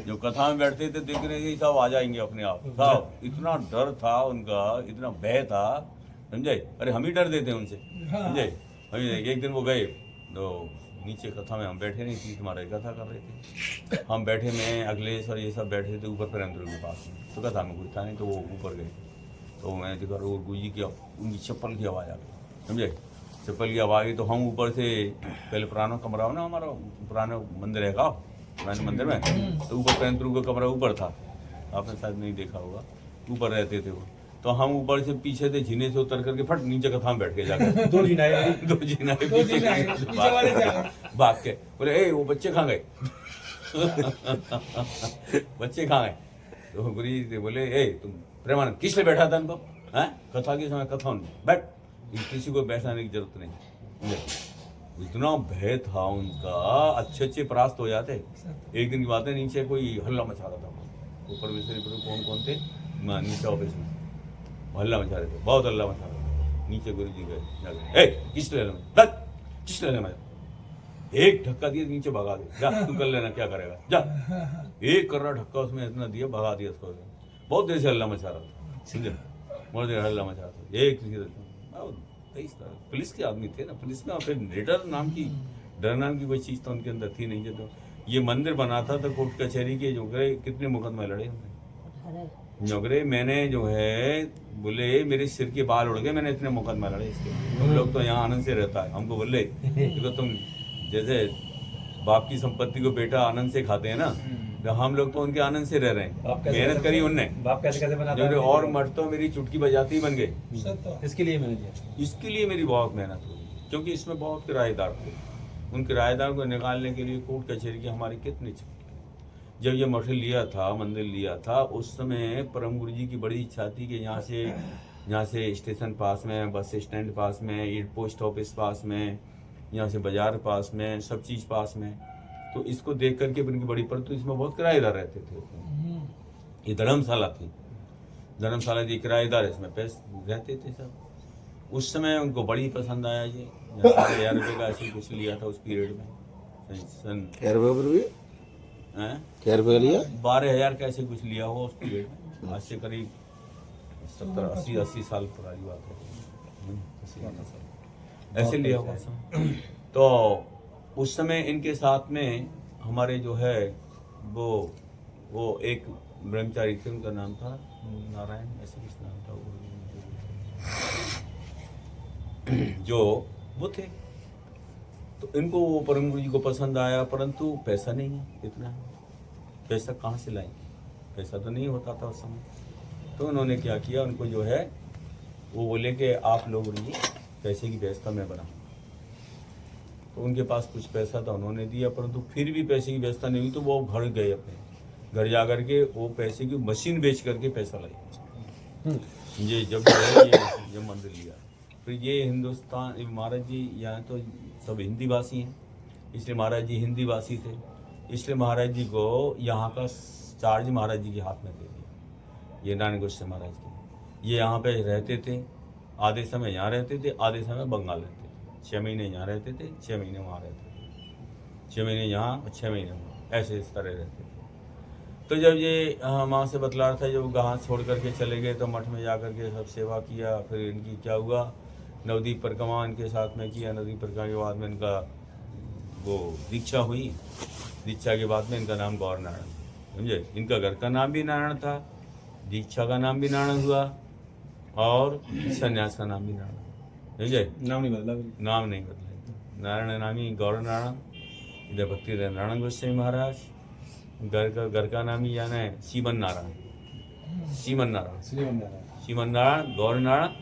जो कथा में बैठते थे देखने से ही सब आ जाएंगे अपने आप सब। इतना डर था उनका, इतना भय था समझे। अरे हम ही डर देते उनसे समझे। एक दिन वो गए तो नीचे कथा में हम बैठे नहीं थी, तुम्हारे कथा कर रहे थे, हम बैठे में अखिलेश और ये सब बैठे थे ऊपर प्रेमचंद्र के पास में, तो कथा में कोई था नहीं, तो वो ऊपर गए। तो मैंने देखा वो गुरु जी की उनकी चप्पल की आवाज़ आ गई समझे, चप्पल की आवाज़ आई। तो हम ऊपर से पहले पुराना कमरा हो ना, हमारा पुराना मंदिर है का, पुराने मंदिर में, तो ऊपर प्रेमचंद्र का कमरा ऊपर था, आपने शायद नहीं देखा होगा, ऊपर रहते थे वो। तो हम ऊपर से पीछे से झीने से उतर करके फट नीचे कथा में बैठ के जाकर दो जीना भाग के बोले ए वो बच्चे कहाँ गए बच्चे कहाँ गए। तो गुरु जी बोले ए तुम प्रेमानंद किस लिए बैठा था इनको, हैं कथा के समय कथा बैठ, किसी को बैठाने की जरूरत नहीं। इतना भय था उनका, अच्छे परास्त हो जाते। एक दिन की बात है, नीचे कोई हल्ला मचा रहा था, वो परमेश्वरी कौन थे नीचे ऑफिस में हल्ला मचा रहे थे, बहुत हल्ला मचा रहे थे। नीचे गुरु जी गए, किस ले लेना, एक धक्का दिया नीचे भगा दे, जा तू कर लेना क्या करेगा जा। एक कर रहा धक्का उसमें इतना दिया, भगा दिया उसको। बहुत देर से हल्ला मचा रहा था समझे, बहुत देर हल्ला मचा रहा था। एक पुलिस के आदमी थे ना, पुलिस में फिर डर नाम की कोई चीज़ तो उनके अंदर थी नहीं। जब ये मंदिर बना था तो कोर्ट कचहरी के जो गए कितने मुकदमे लड़े हमने, नौकरे मैंने जो है बोले मेरे सिर के बाल उड़ गए, मैंने इतने मुकदमा लड़े इसके। तुम लोग तो यहाँ आनंद से रहता है, हमको बोले देखो तुम जैसे बाप की संपत्ति को बेटा आनंद से खाते हैं ना, तो हम लोग तो उनके आनंद से रह रहे हैं। मेहनत करी उनने, बाप कैसे बनाता है, और मर्द तो मेरी चुटकी बजाती बन गए। इसके लिए मैंने दिया, इसके लिए मेरी बहुत मेहनत हुई क्योंकि इसमें बहुत किराएदार थे। उन किराएदार को निकालने के लिए कोर्ट कचहरी की हमारी कितनी जब ये मठ लिया था, मंदिर लिया था, उस समय परम गुरु जी की बड़ी इच्छा थी कि यहाँ से स्टेशन पास में, बस स्टैंड पास में, पोस्ट ऑफिस पास में, यहाँ से बाजार पास में, सब चीज़ पास में। तो इसको देख करके उनकी बड़ी, परंतु इसमें बहुत किराएदार रहते थे। ये धर्मशाला थी, धर्मशाला के किराएदार इसमें पैसे रहते थे सब। उस समय उनको बड़ी पसंद आया ये। 12,000 रुपये का ऐसे कुछ लिया था उस पीरियड में। सन क्या रुपये हैं? क्या रुपये लिया? 12,000 का ऐसे कुछ लिया हुआ उस पीरियड में। आज से करीब 70-80 साल पुरानी बात है। 80 साल ऐसे लिया हुआ समय। तो उस समय इनके साथ में हमारे जो है वो एक ब्रह्मचारी थे, उनका नाम था नारायण, ऐसे कुछ नाम था जो वो थे। तो इनको वो परम गुरु जी को पसंद आया, परंतु पैसा नहीं है इतना। पैसा कहाँ से लाएंगे? पैसा तो नहीं होता था उस समय। तो उन्होंने क्या किया, उनको जो है वो बोले कि आप लोग गुरु जी पैसे की व्यवस्था मैं बनाऊँ। तो उनके पास कुछ पैसा था, उन्होंने दिया, परंतु फिर भी पैसे की व्यवस्था नहीं हुई। तो वो घर गए, अपने घर जा करके वो पैसे की मशीन बेच करके पैसा लाए। ये जब मंदिर लिया, फिर ये हिंदुस्तान महाराज जी यहाँ तो सब हिंदी भाषी हैं, इसलिए महाराज जी हिंदी भाषी थे, इसलिए महाराज जी को यहाँ का चार्ज महाराज जी के हाथ में दे दिया। ये नारायण गोस्वामी महाराज के ये यहाँ पे रहते थे, आधे समय यहाँ रहते थे, आधे समय बंगाल रहते थे। 6 महीने यहाँ रहते थे, 6 महीने वहाँ रहते थे, 6 महीने यहाँ और 6 महीने वहाँ, ऐसे इस तरह रहते थे। तो जब ये माँ से बतला रहा था, जब गाँव छोड़ करके चले गए तो मठ में जा करके सब सेवा किया। फिर इनकी क्या हुआ, नवदीप परिक्रमा इनके साथ में किया। नवदीप परिक्रमा के बाद में इनका वो दीक्षा हुई। दीक्षा के बाद में इनका नाम गौर नारायण, समझे। इनका घर का नाम भी नारायण था, दीक्षा का नाम भी नारायण हुआ और संन्यास का नाम भी नारायण, समझे। नाम नहीं बदला, नाम नहीं बदला, नारायण नामी गौर नारायण। इधर भक्ति नारायण गोस्वामी महाराज, घर का नाम ही जाना है सीमन नारायण, सीमन नारायण, गौर नारायण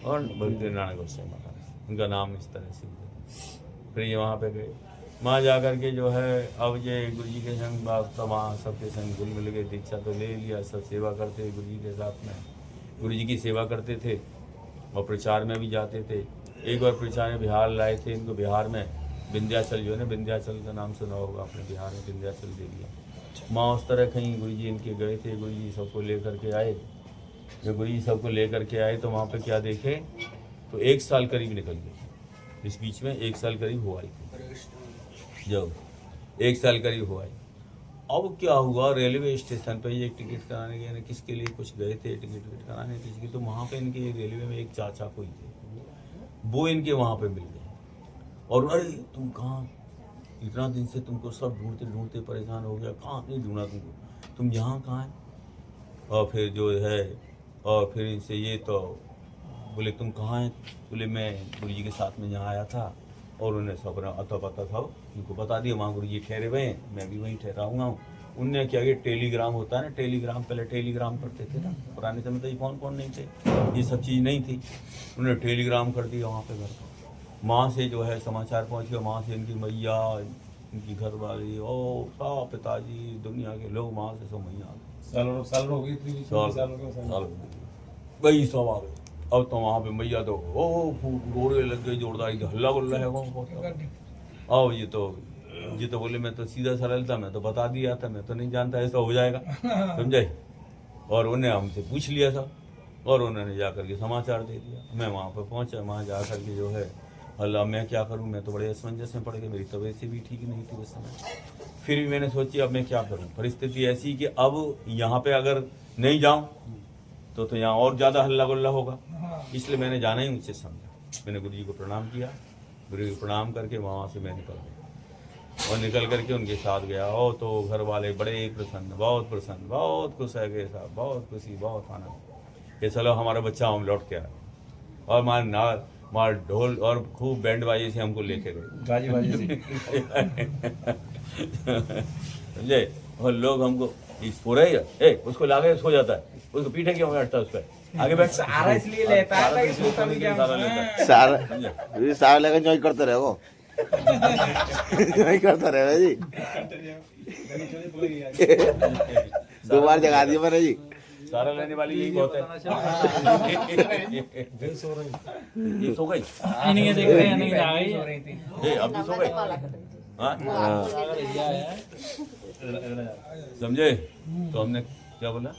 और भक्ति नारायण गोस्वामी महाराज, उनका नाम इस तरह से। फिर ये वहाँ पे गए, वहाँ जा कर के जो है अब ये गुरु जी के संग वहाँ सबके संग घुल मिल गए। दीक्षा तो ले लिया, सब सेवा करते गुरु जी के साथ में, गुरु जी की सेवा करते थे और प्रचार में भी जाते थे। एक बार प्रचार में बिहार लाए थे इनको, बिहार में विंध्याचल जो है ना, विंध्याचल का नाम सुना होगा आपने, बिहार में विंध्याचल दे दिया। माँ उस तरह कहीं गुरु जी इनके गए थे, गुरु जी सबको लेकर के आए। जब गुरु जी सबको लेकर के आए तो वहाँ पे क्या देखे, तो 1 साल करीब निकल गए। इस बीच में 1 साल करीब हुआ ही, जब 1 साल करीब हुआ ही। अब क्या हुआ, रेलवे स्टेशन पे ये टिकट कराने गए, किसके लिए कुछ गए थे टिकट कराने किसी की। तो वहाँ पे इनके रेलवे में एक चाचा कोई थे, वो इनके वहाँ पे मिल गए और अरे तुम कहाँ, इतना दिन से तुमको सब ढूंढते ढूंढते परेशान हो गया, कहाँ नहीं ढूंढा तुमको, तुम यहाँ कहाँ है। और फिर जो है, और फिर इनसे ये तो बोले तुम कहाँ हैं, बोले मैं गुरु जी के साथ में यहाँ आया था। और उन्हें सब अता पता था, उनको बता दिया वहाँ गुरु जी ठहरे हुए हैं, मैं भी वहीं ठहरा हुआ हूँ। उनने क्या किया, टेलीग्राम होता है ना, टेलीग्राम, पहले टेलीग्राम करते थे ना, पुराने समय तो ये फोन नहीं थे, ये सब चीज़ नहीं थी। उन्होंने टेलीग्राम कर दिया वहाँ पे घर पर। माँ से जो है समाचार पहुँच गया, माँ से इनकी मैया, इनकी घर वाली और सब पिताजी, दुनिया के लोग माँ से सब मैया आ गए। साल हो गई, साल वही सब आ गए। अब तो वहाँ पे मैया तो रोने लग गई जोरदार, हल्ला गुल्ला है वहाँ। अब ये तो बोले मैं तो सीधा सरल था, मैं तो बता दिया था, मैं तो नहीं जानता ऐसा हो जाएगा, समझे। और उन्हें हमसे पूछ लिया था और उन्होंने जा करके समाचार दे दिया। मैं वहाँ पर पहुँचा, वहाँ जा करके जो है अल्लाह मैं क्या करूँ, मैं तो बड़े असमंजस में पड़ गया, मेरी तबीयत से भी ठीक नहीं थी उस समय। फिर भी मैंने सोची अब मैं क्या करूँ, परिस्थिति ऐसी कि अब यहाँ पे अगर नहीं जाऊँ तो यहाँ और ज़्यादा हल्ला गुल्ला होगा, इसलिए मैंने जाना ही उचित समझा। मैंने गुरु जी को प्रणाम किया, गुरु जी को प्रणाम करके वहाँ से मैं निकल गया और निकल करके उनके साथ गया। और तो घर वाले बड़े प्रसन्न, बहुत खुश है गए साहब, बहुत खुशी, बहुत आनंद कि चलो हमारा बच्चा हम लौट के आए। और मार ढोल और खूब बैंड बाजी से हमको लेके गए, समझे। और लोग हमको इस पूरा ही उसको लागे सो जाता है, उसको पीठे क्यों बैठता है उस पर, आगे बैठ। सहारा इसलिए लेता है ताकि सोता भी क्या सहारा लेता है। सारा समझे? ये सारा लेकर जो करते रहे वो जो करते रहे जी। दो बार जगा दिया मैंने जी। सहारा लेने वाली यही बहुत है। सो रही ये सो गई। नहीं देख रहे हैं, नहीं आ गई सो रही थी। ए अब भी सो गई। हाँ समझे? तो हमने क्या बोला,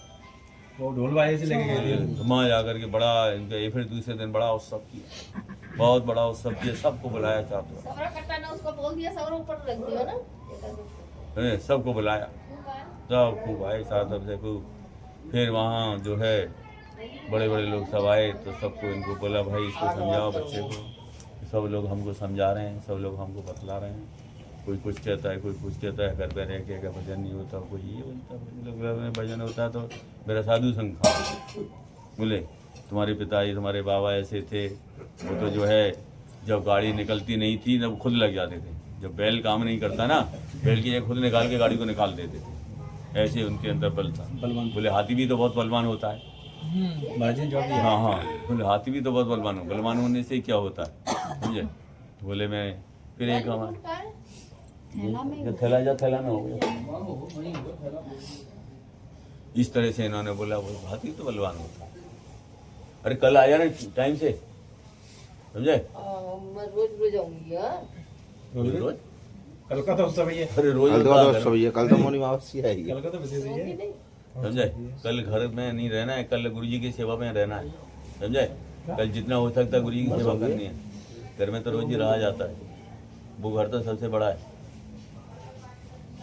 वो ढोल बाजे से लेके गए थे। वहाँ जाकर के बड़ा इनका ये फिर दूसरे दिन बड़ा उत्सव किया, बहुत बड़ा उत्सव किया, सबको बुलाया चाहते सबरा कट्टा ने उसको बोल दिया, सबरा ऊपर रख दिया ना। हैं, सबको बुलाया, सब खूब आए साथ से खूब। फिर वहाँ जो है बड़े बड़े लोग सब आए, तो सबको इनको बोला भाई इसको समझाओ बच्चे को। सब लोग हमको समझा रहे हैं, सब लोग हमको बतला रहे हैं। कोई कुछ कहता है, कोई कुछ कहता है, घर पे रह के अगर भजन नहीं होता, कोई ये बोलता है भजन होता है तो मेरा साधु संग खाओ। बोले तुम्हारे पिताजी तुम्हारे बाबा ऐसे थे, वो तो जो है जब गाड़ी निकलती नहीं थी तब खुद लग जाते थे। जब बैल काम नहीं करता ना, बैल की जगह खुद निकाल के गाड़ी को निकाल देते थे। ऐसे उनके अंदर बल था। बोले हाथी भी तो बहुत बलवान होता है। बाजे जो भी है। हाँ हाँ, बोले हाथी भी तो बहुत बलवान हो, बलवान होने से क्या होता है समझे? बोले मैं फिर एक हमारे थैला जा थैला ना हो, इस तरह से इन्होंने बोला वो हाथी तो बलवान होता है। अरे कल आया ना टाइम से, समझे? मैं रोज रोज आऊंगी। रोज कल का तो उत्सव ही है। अरे रोज कल तो होता बहुत है। सब ये कल तो मोनी अमावस्या है कल का तो विशेष ही है। समझे? कल घर में नहीं रहना है, कल गुरु जी की सेवा में रहना है, समझे? कल जितना हो सकता है गुरु जी की सेवा करनी है। घर में तो रोज ही रहा जाता है, वो घर तो सबसे बड़ा है।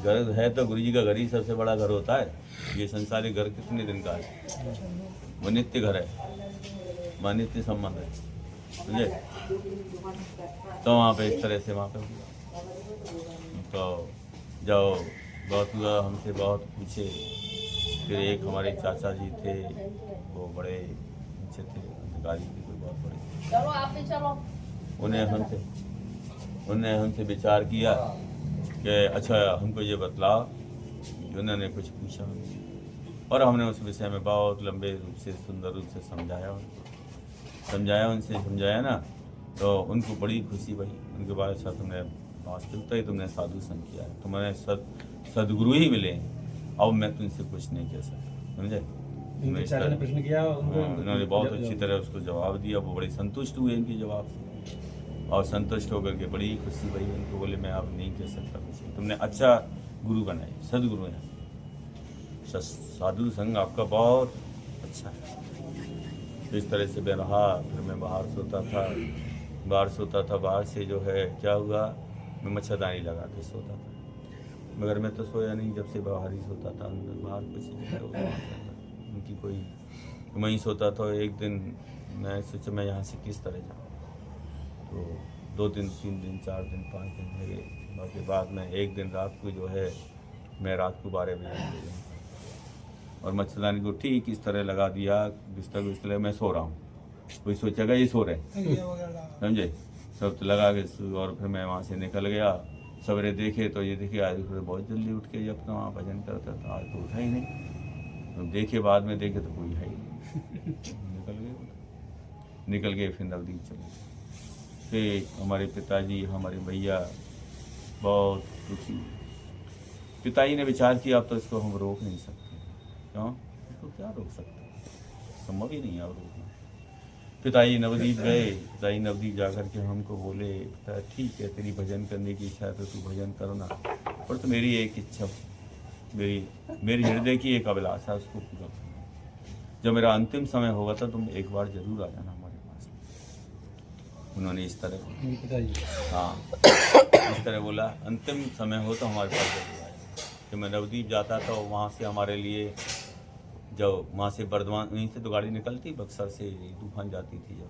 घर है तो गुरु जी का घर ही सबसे बड़ा घर होता है। ये संसारिक घर कितने दिन का है? वो नित्य घर है, वहाँ नित्य संबंध है, समझे? तो वहाँ पे इस तरह से वहाँ पे हुआ। तो जब बहुत हुआ, हमसे बहुत पूछे। फिर एक हमारे चाचा जी थे, वो बड़े अच्छे थे, अधिकारी थे, कोई बहुत बड़े। चलो आप भी चलो। उन्हें हमसे विचार किया कि अच्छा हमको ये बतलाओ। उन्होंने कुछ पूछा और हमने उस विषय में बहुत लंबे रूप से सुंदर रूप से उनसे समझाया ना, तो उनको बड़ी खुशी हुई। उनके बाद अच्छा तुमने वास्तविकता ही तुमने साधु संग किया है, तुम्हारे सदगुरु ही मिले, अब मैं तुमसे कुछ नहीं कह सकता, समझे? बेचारे ने प्रश्न किया, उन्होंने बहुत अच्छी तरह उसको जवाब दिया। वो बड़े संतुष्ट हुए इनके जवाब से, और संतुष्ट होकर के बड़ी खुशी हुई उनको। बोले मैं अब नहीं कह सकता कुछ, तुमने अच्छा गुरु बनाए, सदगुरु हैं, साधु संग आपका बहुत अच्छा है। तो इस तरह से मैं रहा। फिर मैं बाहर सोता था। बाहर से जो है क्या हुआ, मैं मच्छरदानी लगा के सोता था, मगर मैं तो सोया नहीं। जब से बाहर ही सोता था, अंदर बाहर कुछ उनकी कोई वहीं सोता था। एक दिन मैं सोचा मैं यहाँ से किस तरह जाऊँ, तो 2 दिन 3 दिन 4 दिन 5 दिन लगे। बाकी बाद में एक दिन रात को जो है मैं रात को 12 बजे और मच्छरदानी को ठीक इस तरह लगा दिया, बिस्तर मैं सो रहा हूँ। कोई सोचेगा ये सो रहे, समझे? सब तो लगा के, और फिर मैं वहाँ से निकल गया। सवेरे देखे तो ये देखे आज फिर बहुत जल्दी उठ के जब तो वहाँ भजन करता था, आज तो उठा ही नहीं। तो देखे बाद में देखे तो कोई है ही नहीं। निकल गए फिर नवदीप चले। फिर हमारे पिताजी हमारे भैया बहुत दुखी। पिताजी ने विचार किया अब तो इसको हम रोक नहीं सकते। क्यों? इसको क्या रोक सकते, संभव ही नहीं है रोकना। पिताजी नवदीप गए। पिताजी नवदीप जाकर के हमको बोले ठीक है तेरी भजन करने की इच्छा है तो तू भजन करो ना, पर तो मेरी एक इच्छा, मेरी हृदय की एक अभिलाषा है, उसको पूरा करना। जब मेरा अंतिम समय होगा तो तुम एक बार जरूर आ जाना हमारे पास। उन्होंने इस तरह, हाँ इस तरह बोला, अंतिम समय हो तो हमारे पास जरूर आए। जब मैं नवदीप जाता था वहाँ से हमारे लिए, जब वहाँ से बर्धमान, वहीं से तो गाड़ी निकलती बक्सर से तूफान जाती थी, जब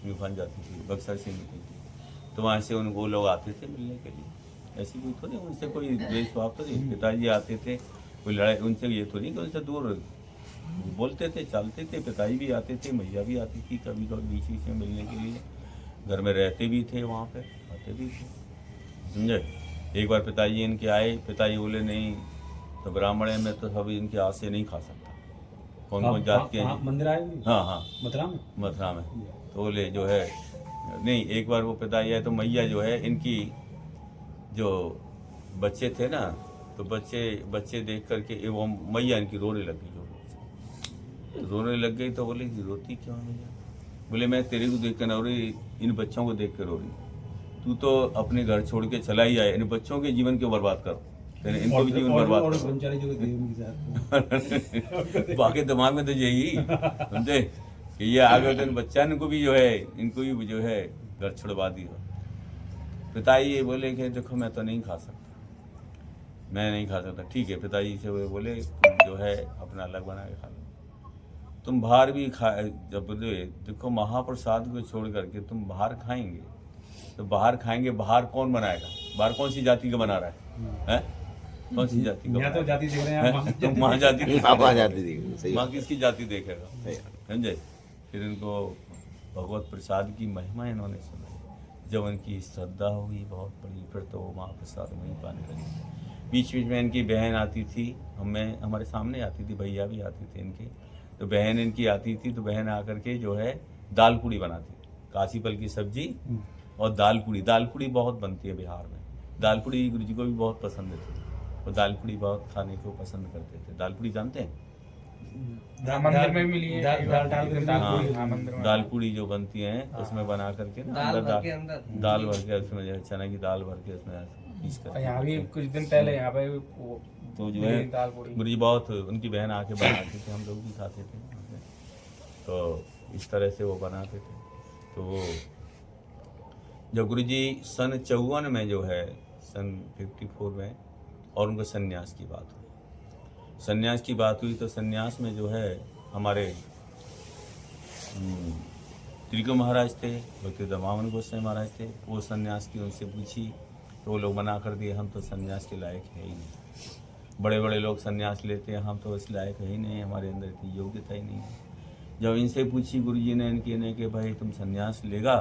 तूफान जाती थी बक्सर से निकलती, तो वहाँ से वो लोग आते थे मिलने के लिए। ऐसी कोई थोड़ी उनसे कोई द्वेष भाव तो नहीं। पिताजी आते थे, कोई लड़ाई उनसे ये थोड़ी कि उनसे दूर बोलते थे, चलते थे। पिताजी भी आते थे, मैया भी आती थी कभी कभी बीच बीच में मिलने के लिए। घर में रहते भी थे, वहाँ पे आते भी थे, समझे? एक बार पिताजी इनके आए, पिताजी बोले नहीं तो ब्राह्मण है, मैं तो सब इनके हाथ से नहीं खा सकता, कौन कौन जात के हैं ये? मंदिर आए भी? हाँ हाँ मथुरा में? मथुरा में। तो बोले जो है नहीं, एक बार वो पिताजी आए तो मैया जो है इनकी जो बच्चे थे ना, तो बच्चे देख करके वो मैया इनकी रोने लग गई। तो रोने लग गई तो बोले कि रोती क्यों है मैया? बोले मैं तेरे को देख कर ना रो रही, इन बच्चों को देख कर रो रही। तू तो अपने घर छोड़ के चला ही आया, इन बच्चों के जीवन क्यों बर्बाद करो, तेरे इनको भी जीवन बर्बाद और करो। ब्रह्मचारी जो थे उनके साथ। बाकी दिमाग में तो यही समझे कि ये आगे तो इन बच्चा इनको भी जो है, इनको भी जो है घर छुड़वा दिया। पिताजी ये बोले कि देखो मैं तो नहीं खा सकता, मैं नहीं खा सकता। ठीक है, पिताजी से वो बोले तुम जो है अपना अलग बना के खा लो, तुम बाहर भी खा, जब देखो महाप्रसाद को छोड़ करके तुम बाहर खाएंगे तो बाहर खाएंगे, बाहर कौन बनाएगा, बाहर कौन सी जाति का बना रहा है? कौन सी जाति का यहाँ तो बना जाति देख रहे हैं रहा है? तो वहाँ जाति वहाँ जाती थी, सही माँ बात। किसकी जाति देखेगा, सही। समझे। फिर इनको भगवत प्रसाद की महिमा इन्होंने सुनाई। जब उनकी श्रद्धा हुई बहुत बड़ी, फिर तो वो महाप्रसाद वहीं पाने लगे। बीच बीच में इनकी बहन आती थी, हमारे सामने आती थी, भैया भी आती थी इनके, तो बहन इनकी आती थी तो बहन आकर के जो है दाल पूड़ी बनाती थी, काशी फल की सब्जी और दाल पूड़ी बहुत बनती है बिहार में। दाल पूड़ी गुरु जी को भी बहुत पसंद थी, और दाल पूड़ी बहुत खाने को पसंद करते थे। दाल पूड़ी जानते हैं? मंदिर में मिली है दाल डाल के दाल पूड़ी। हाँ, मंदिर में। दाल पूड़ी जो बनती है उसमें बना करके ना दाल भर के उसमें जो है चना की दाल भर के उसमें पीस और कर यहाँ भी कुछ दिन पहले यहाँ पे वो तो जो मिली है दाल पूड़ी। गुरु जी बहुत, उनकी बहन आके बनाती थी, हम लोग भी खाते थे। तो इस तरह से वो बनाते थे। तो जब गुरु जी सन 54 में जो है, सन 54 में, और उनको सन्यास की बात हुई। सन्यास की बात हुई तो सन्यास में जो है हमारे त्रिको महाराज थे, भक्ति दमावन गोस्वामी महाराज थे, वो सन्यास की उनसे पूछी तो वो लोग मना कर दिए, हम तो सन्यास के लायक है ही नहीं। बड़े बड़े लोग सन्यास लेते हैं, हम तो इस लायक है ही नहीं, हमारे अंदर इतनी योग्यता ही नहीं है। जब इनसे पूछी गुरुजी ने इनकी ने कि भाई तुम सन्यास लेगा,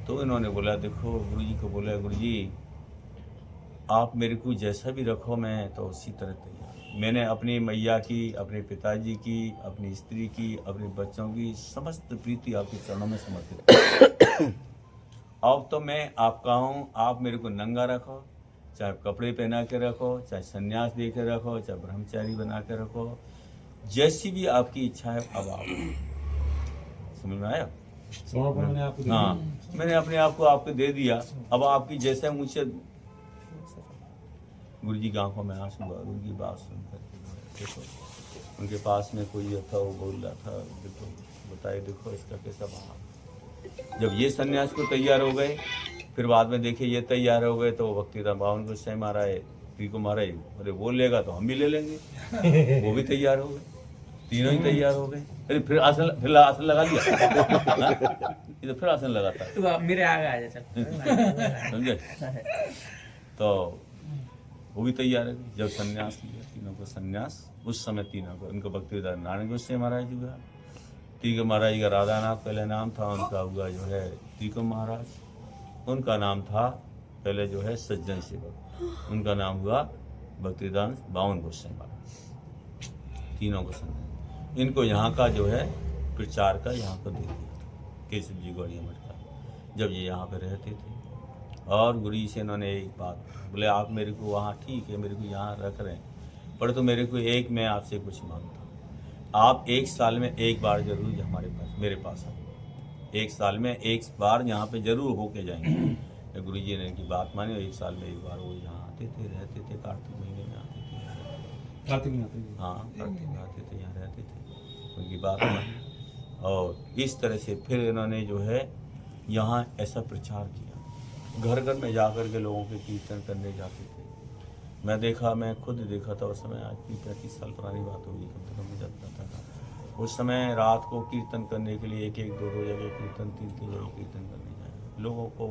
तो इन्होंने बोला, देखो गुरुजी को बोला, गुरुजी आप मेरे को जैसा भी रखो मैं तो उसी तरह तैयार। मैंने अपनी मैया की, अपने पिताजी की, अपनी स्त्री की, अपने बच्चों की समस्त प्रीति आपके चरणों में समर्पित। अब तो मैं आपका हूँ, आप मेरे को नंगा रखो, चाहे कपड़े पहना के रखो, चाहे सन्यास दे के रखो, चाहे ब्रह्मचारी बना के रखो, जैसी भी आपकी इच्छा है। अब आप समझ में आया? समर्पण मैंने आपको दे हाँ, दिया। मैंने अपने आप को आपको दे दिया, अब आपकी जैसे मुझसे। गुरु जी की आंखों में आंसू हुआ, गुरु की बात सुनकर। देखो उनके पास में कोई था, वो बोल रहा था, देखो बताइए, देखो इसका कैसा भाव। जब ये सन्यास को तैयार हो गए, फिर बाद में देखिए ये तैयार हो गए, तो भक्ति दमावन को सही मारा है, को मारा है, अरे वो लेगा तो हम भी ले लेंगे। वो भी तैयार हो गए, तीनों ही तैयार हो गए। अरे फिर आसन लगा लिया। ये तो फिर आसन लगाता है, तू अब मेरे आगे आ जा चल। समझे। तो वो भी तैयार है। जब सन्यास लिया, तीनों को सन्यास, उस समय तीनों को, इनको भक्ति नारायण गोस्वामी महाराज हुआ, त्रिको महाराज का राधानाथ पहले नाम था, उनका हुआ जो है त्रिको महाराज, उनका नाम था पहले जो है सज्जन सेवक, उनका नाम हुआ भक्तिदान बावन गोस्वामी महाराज। तीनों को सन्यास, इनको यहाँ का जो है प्रचार का यहाँ को दे दिया केशव जी गौड़िया मठ का, जब ये यहाँ पे रहते थे। और गुरु जी से इन्होंने एक बात बोले, आप मेरे को वहाँ ठीक है, मेरे को यहाँ रख रहे हैं, पर तो मेरे को एक, मैं आपसे कुछ मांगता हूँ, आप 1 साल में एक बार जरूर हमारे पास, मेरे पास आए, 1 साल में 1 बार यहाँ पे जरूर होके जाएंगे। गुरु जी ने इनकी बात मानी, 1 साल में 1 बार वो यहाँ आते थे, रहते थे, कार्तिक महीने में आते थे, कार्तिक में आते हैं। हाँ कार्तिक में आते थे, यहाँ रहते थे, उनकी बात मानी। और इस तरह से फिर इन्होंने जो है यहाँ ऐसा प्रचार किया, घर घर में जाकर के लोगों के कीर्तन करने जाते थे। मैं खुद देखा था उस समय, आज की 35 साल पुरानी बात होगी, कब तक मैं जब जाता था उस समय, रात को कीर्तन करने के लिए 1-1, 2-2 जगह कीर्तन, 3-3 जगह कीर्तन करने जाए। लोगों को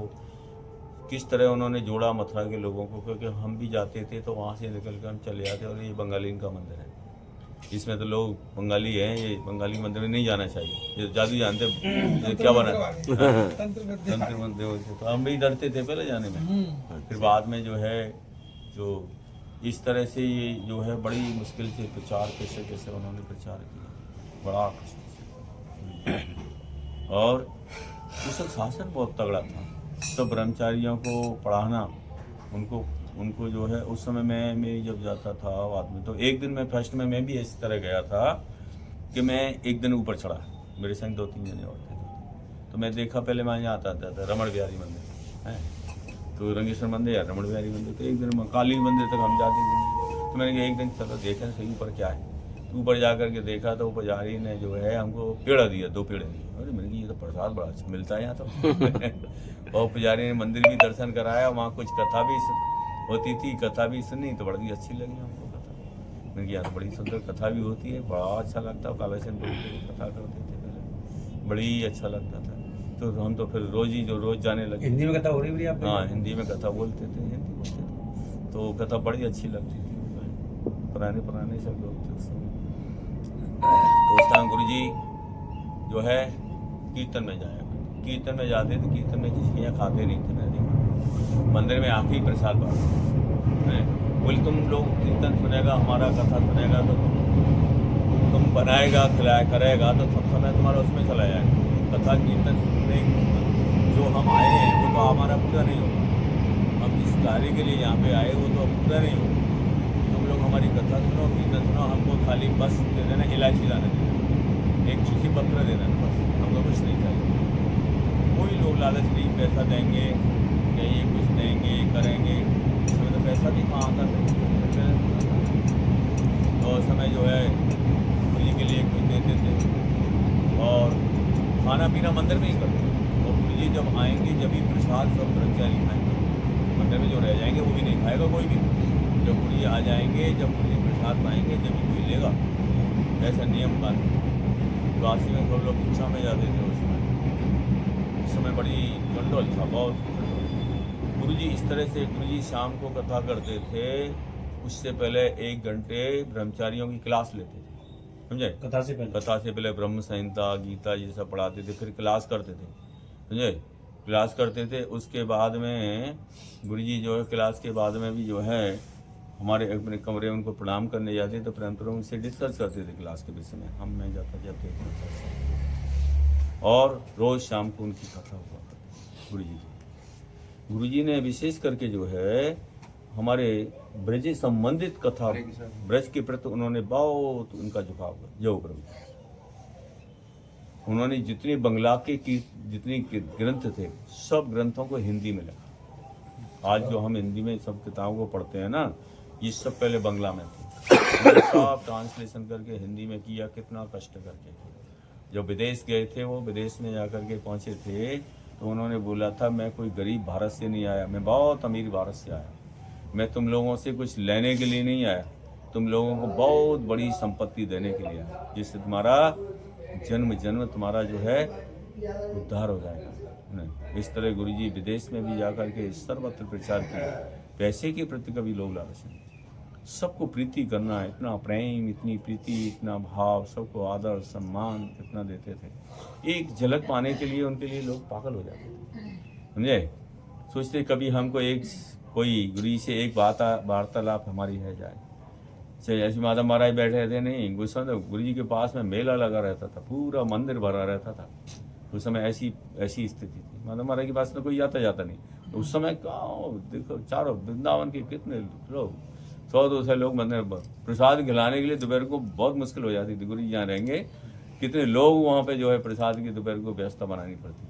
किस तरह उन्होंने जोड़ा मथुरा के लोगों को, क्योंकि हम भी जाते थे तो वहाँ से निकल कर हम चले जाते, और ये बंगाली का मंदिर है, इसमें तो लोग बंगाली हैं, ये बंगाली मंदिर में नहीं जाना चाहिए, ये जादू जानते ये क्या बना तंत्र मंदिर होते, तो हम भी डरते थे पहले जाने में। फिर बाद में जो है, जो इस तरह से ये जो है बड़ी मुश्किल से प्रचार कैसे कैसे उन्होंने प्रचार किया। बड़ा कष्ट से। और कुशल शासन बहुत तगड़ा था। सब ब्रह्मचारियों को पढ़ाना, उनको जो है उस समय मैं जब जाता था बाद में, तो एक दिन मैं फर्स्ट में मैं भी इस तरह गया था कि मैं एक दिन ऊपर चढ़ा, मेरे संग 2-3 जने और थे। तो मैं देखा, पहले मैं यहाँ आता था रमण बिहारी मंदिर है, तो रंगेश्वर मंदिर या रमण बिहारी मंदिर, तो एक दिन काली मंदिर तक हम जाते थे। तो मैंने कहा एक दिन चलो देखें सही ऊपर क्या है। तो ऊपर जा करके देखा तो पुजारी ने जो है हमको पेड़ा दिया, 2 पेड़े दिए। अरे मैंने कहा ये तो प्रसाद बड़ा अच्छा मिलता है यहाँ तो। और पुजारी ने मंदिर भी दर्शन कराया, वहाँ कुछ कथा भी होती थी, कथा भी सुनी तो बड़ी अच्छी लगी हमको कथा। मैंने कहा तो बड़ी सुंदर कथा भी होती है, बड़ा अच्छा लगता है। काले से कथा करते थे पहले, बड़ी अच्छा लगता था। तो हम तो फिर रोज ही जो रोज जाने लगे। हिंदी में कथा हो रही है? हाँ, हिंदी में कथा बोलते थे, हिंदी बोलते थे, तो कथा बड़ी अच्छी लगती थी। पुराने सब लोग थे उस समय। तो उस टाइम गुरु जी जो है कीर्तन में जाया करते, कीर्तन में जाते थे। कीर्तन में खिचड़ियाँ खाते नहीं थे, मैंने देखा। मंदिर में आके ही प्रसाद बांटते। बोले तुम लोग कीर्तन सुनेगा, हमारा कथा सुनेगा तो तुम बनाएगा खिलाया करेगा तो सब समय तुम्हारा उसमें चला जाएगा। कथा कीर्तन सुनने जो हम आए हैं वो तो हमारा पूरा नहीं होगा। हम जिस कार्य के लिए यहाँ पे आए वो तो पूरा नहीं होगा। तुम लोग हमारी कथा सुनो, कीर्तन सुनो, हमको खाली बस दे देना, इलायची लाने देना, एक चिट्ठी पत्र दे देना, बस। हमको कुछ नहीं चाहिए। कोई लोग लालच नहीं, पैसा देंगे या ये कुछ देंगे करेंगे, उसमें तो पैसा भी कहाँ आता है। और समय जो है उन्हीं के लिए कुछ देते थे। और खाना पीना मंदिर में ही करते हैं। और गुरु जी जब आएंगे जब भी प्रसाद सब ब्रह्मचारी खाएंगे, मंदिर में जो रह जाएंगे वो भी नहीं खाएगा कोई भी। जब गुरु जी आ जाएंगे, जब गुरु जी प्रसाद पाएंगे जब भी कोई लेगा, ऐसा नियम कानून। काशी में सब लोग इच्छा में जाते थे उस समय बड़ी गंडोल था बहुत। गुरु जी इस तरह से, गुरु जी शाम को कथा करते थे, उससे पहले 1 घंटे ब्रह्मचारियों की क्लास लेते थे, समझे। कथा से पहले ब्रह्म संहिता, गीता ये सब पढ़ाते थे, फिर क्लास करते थे, समझे। क्लास करते थे, उसके बाद में गुरुजी जो है क्लास के बाद में भी जो है हमारे अपने कमरे उनको प्रणाम करने जाते, तो परंतु उनसे डिस्कस करते थे क्लास के विषय में। मैं जाते थे और रोज शाम को उनकी कथा हुआ करती गुरुजी की। गुरुजी ने विशेष करके जो है हमारे ब्रज संबंधित कथा, ब्रज के प्रति उन्होंने बहुत उनका झुकाव है। जो प्रभु उन्होंने जितने बंगला के जितने ग्रंथ थे सब ग्रंथों को हिंदी में लिखा। आज जो हम हिंदी में सब किताबों को पढ़ते हैं ना, ये सब पहले बंगला में थे। सब ट्रांसलेशन करके हिंदी में किया, कितना कष्ट करके। जब विदेश गए थे, वो विदेश में जाकर के पहुंचे थे, तो उन्होंने बोला था मैं कोई गरीब भारत से नहीं आया, मैं बहुत अमीर भारत से आया। मैं तुम लोगों से कुछ लेने के लिए नहीं आया, तुम लोगों को बहुत बड़ी संपत्ति देने के लिए आया, जिससे तुम्हारा जन्म तुम्हारा जो है उद्धार हो जाएगा। इस तरह गुरुजी विदेश में भी जाकर के सर्वत्र प्रचार किया। पैसे के प्रति कभी लोग लालच नहीं, सबको प्रीति करना, इतना प्रेम, इतनी प्रीति, इतना भाव, सबको आदर सम्मान इतना देते थे। एक झलक पाने के लिए उनके लिए लोग पागल हो जाते थे, समझे। सोचते कभी हमको एक कोई गुरु से एक वार्तालाप हमारी है जाए। चाहे ऐसी माता महाराज बैठे रहते नहीं, गुस्सा तो गुरु जी के पास में मेला लगा रहता था, पूरा मंदिर भरा रहता था। उस समय ऐसी स्थिति थी। माता महाराज के पास तो कोई जाता नहीं। उस समय कहाँ देखो, चारों वृंदावन के कितने लोग, 100-200 लोग मंदिर प्रसाद खिलाने के लिए दोपहर को बहुत मुश्किल हो जाती थी। गुरु जी यहाँ रहेंगे, कितने लोग वहाँ पे जो है प्रसाद की दोपहर को व्यवस्था बनानी पड़ती थी।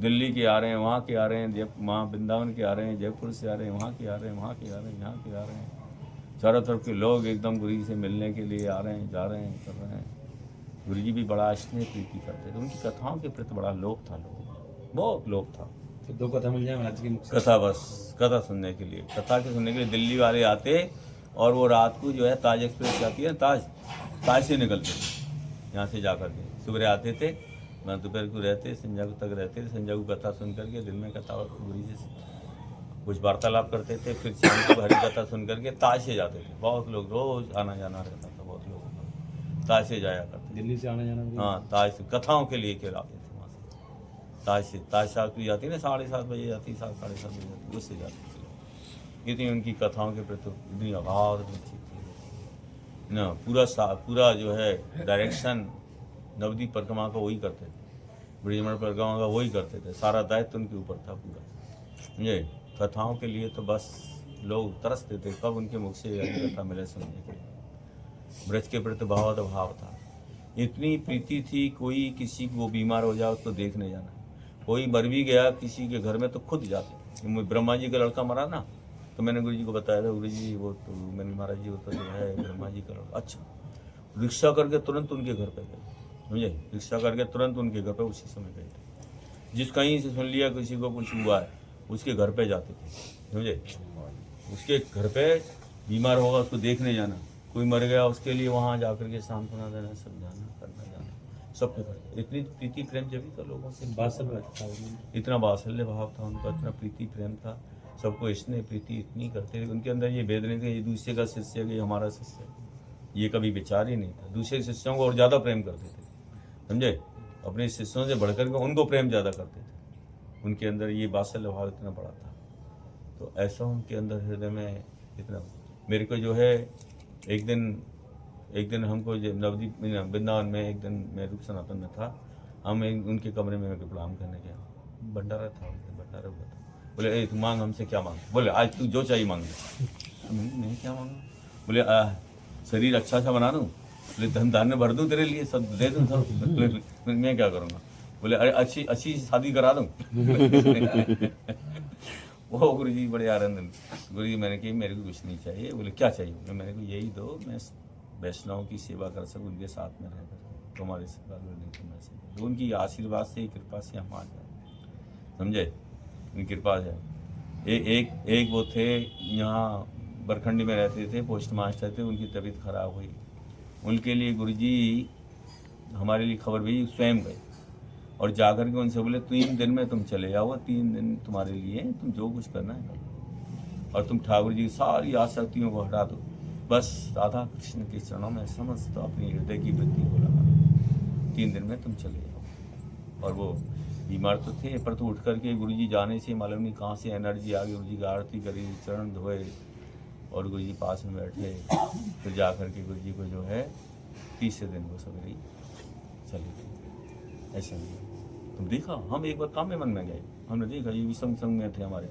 दिल्ली के आ रहे हैं, वहाँ के आ रहे हैं, वहाँ वृंदावन के आ रहे हैं, जयपुर से आ रहे हैं, वहाँ के आ रहे हैं, वहाँ के आ रहे हैं, यहाँ के आ रहे हैं। चारों तरफ के लोग एकदम गुरु जी से मिलने के लिए आ रहे हैं, जा रहे हैं, कर रहे हैं। गुरु जी भी बड़ा स्नेह प्रीति करते थे। उनकी कथाओं के प्रति बड़ा लोभ था, बहुत लोभ था। तो 2 कथा मिल जाए महाराज की मुख से? कथा, बस कथा सुनने के लिए, कथा के सुनने के लिए दिल्ली वाले आते, और वो रात को जो है ताज एक्सप्रेस जाती है, ताज से निकलते थे यहाँ से जा कर के। सुबह आते थे, मैं दोपहर को रहते, संध्या को तक रहते थे। संध्या को कथा सुन करके दिन में कथा गुरु जी से कुछ वार्तालाप करते थे, फिर शाम को हरी कथा सुन करके ताज से जाते थे। बहुत लोग रोज आना जाना रहता था, बहुत लोग ताज से जाया करते। दिल्ली से आना जाना? हाँ, ताज से कथाओं के लिए कहलाते थे वहाँ से। ताज शास्त्र की जाती ना, 7:30 बजे जाती, 7-7:30 बजे जाती, उससे जाते थे। इतनी उनकी कथाओं के प्रति इतनी आभार थी ना, पूरा जो है डायरेक्शन नवदीप परिक्रमा का वही करते थे, ब्रजमंडल परिक्रमा का वही करते थे, सारा दायित्व उनके ऊपर था पूरा। समझे, कथाओं के लिए तो बस लोग तरसते थे कब उनके मुख से कथा मिले सुनने के लिए। ब्रज के प्रति बहुत भाव था, इतनी प्रीति थी, कोई किसी को बीमार हो जाए उसको देखने जाना, कोई मर भी गया किसी के घर में तो खुद जाते। ब्रह्मा जी का लड़का मरा ना, तो मैंने गुरु जी को बताया था, गुरु जी वो तो मैंने महाराज जी वो तो जो है ब्रह्मा जी का लड़का, अच्छा, रिक्शा करके तुरंत उनके घर पे गए। समझे, रिक्शा करके तुरंत उनके घर पे उसी समय गए थे। जिस कहीं से सुन लिया किसी को कुछ हुआ है उसके घर पे जाते थे। समझे, उसके घर पे बीमार होगा उसको देखने जाना, कोई मर गया उसके लिए वहाँ जाकर के सांत्वना देना, समझाना, करना जाना, सब कुछ करते। इतनी प्रीति प्रेम जब भी था लोगों से, इतना वात्सल्य भाव था उनका, इतना प्रीति प्रेम था, सबको स्नेह प्रीति इतनी करते थे। उनके अंदर ये भेद नहीं था ये दूसरे का शिष्य है ये हमारा शिष्य है, ये कभी विचार ही नहीं था। दूसरे शिष्यों को और ज़्यादा प्रेम करते थे। समझे, अपने शिष्यों से बढ़कर के उनको प्रेम ज़्यादा करते थे। उनके अंदर ये वात्सल्य भाव इतना बड़ा था। तो ऐसा उनके अंदर हृदय में इतना, मेरे को जो है एक दिन हमको नवदीप वृंदावन में एक दिन मैं रूप सनातन में था, हम उनके कमरे में मेरे को प्रणाम करने गया, भंडारा था, भंडारा हुआ था। बोले ए तू मांग, हमसे क्या मांग? बोले आज तू जो चाहिए मांग। नहीं क्या मांगा? बोले शरीर अच्छा सा बना दूँ, बोले धन धान्य भर दूँ तेरे लिए, सब दे दूँ सब। मैं क्या करूँगा? बोले अरे अच्छी शादी करा दूँ। वो गुरु जी बड़े आनंद, गुरु जी मैंने कही मेरे को कुछ नहीं चाहिए। बोले क्या चाहिए? मैंने को यही दो, मैं वैष्णव की सेवा कर सकूँ, उनके साथ में रहकर तुम्हारे सेवा नहीं करना चाहिए। तो उनकी आशीर्वाद से कृपा से हम आ जाए। समझे, उनकी कृपा है। एक वो थे यहाँ बरखंडी में रहते थे, पोस्ट मास्टर थे, उनकी तबीयत खराब हुई, उनके लिए गुरुजी हमारे लिए खबर भेजी, स्वयं गए और जाकर के उनसे बोले 3 दिन में तुम चले जाओ, 3 दिन तुम्हारे लिए, तुम जो कुछ करना है करो और तुम ठाकुर जी की सारी आसक्तियों को हटा दो, बस राधा कृष्ण के चरणों में समस्त अपनी हृदय की वृत्ति को लगा दो, 3 दिन में तुम चले जाओ। और वो बीमार तो थे पर तो उठ करके गुरु जी जाने से मालूम नहीं कहाँ से एनर्जी आ गई, गुरु जी की आरती करी, चरण धोए और गुरु जी पास में बैठे। तो जा करके गुरु जी को जो है 30 दिन वो सवेरे चले गए। ऐसा नहीं, तुम देखा, हम एक बार काम में मन में गए, हमने देखा ये भी संग में थे हमारे,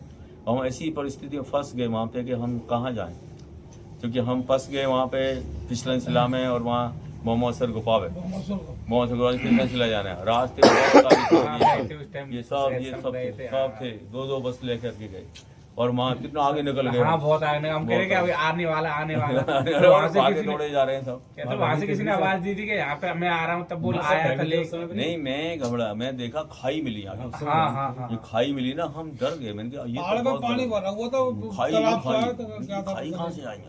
और हम ऐसी परिस्थिति में फंस गए वहाँ पे कि हम कहाँ जाएं, क्योंकि हम फंस गए वहाँ पे फिसलन शिला में, और वहाँ मोहम्मद सर गुफावे मोहम्मद फिसलन शिला जाना है, रास्ते में ये सब थे, 2 बस लेकर के गए और वहाँ कितना आगे निकल गए। हाँ बहुत आगे, हम कह रहे कि अभी आने वाला आगे दौड़े जा रहे हैं सब। तो वहाँ से किसी ने आवाज दी थी कि यहाँ पे मैं आ रहा हूँ, तब बोल आया था ले। नहीं मैं घबरा, मैं देखा खाई मिली आगे। हाँ ये खाई मिली ना, हम डर गए, मैंने कहा ये तो पानी भरा हुआ था, खाई कहाँ से आई?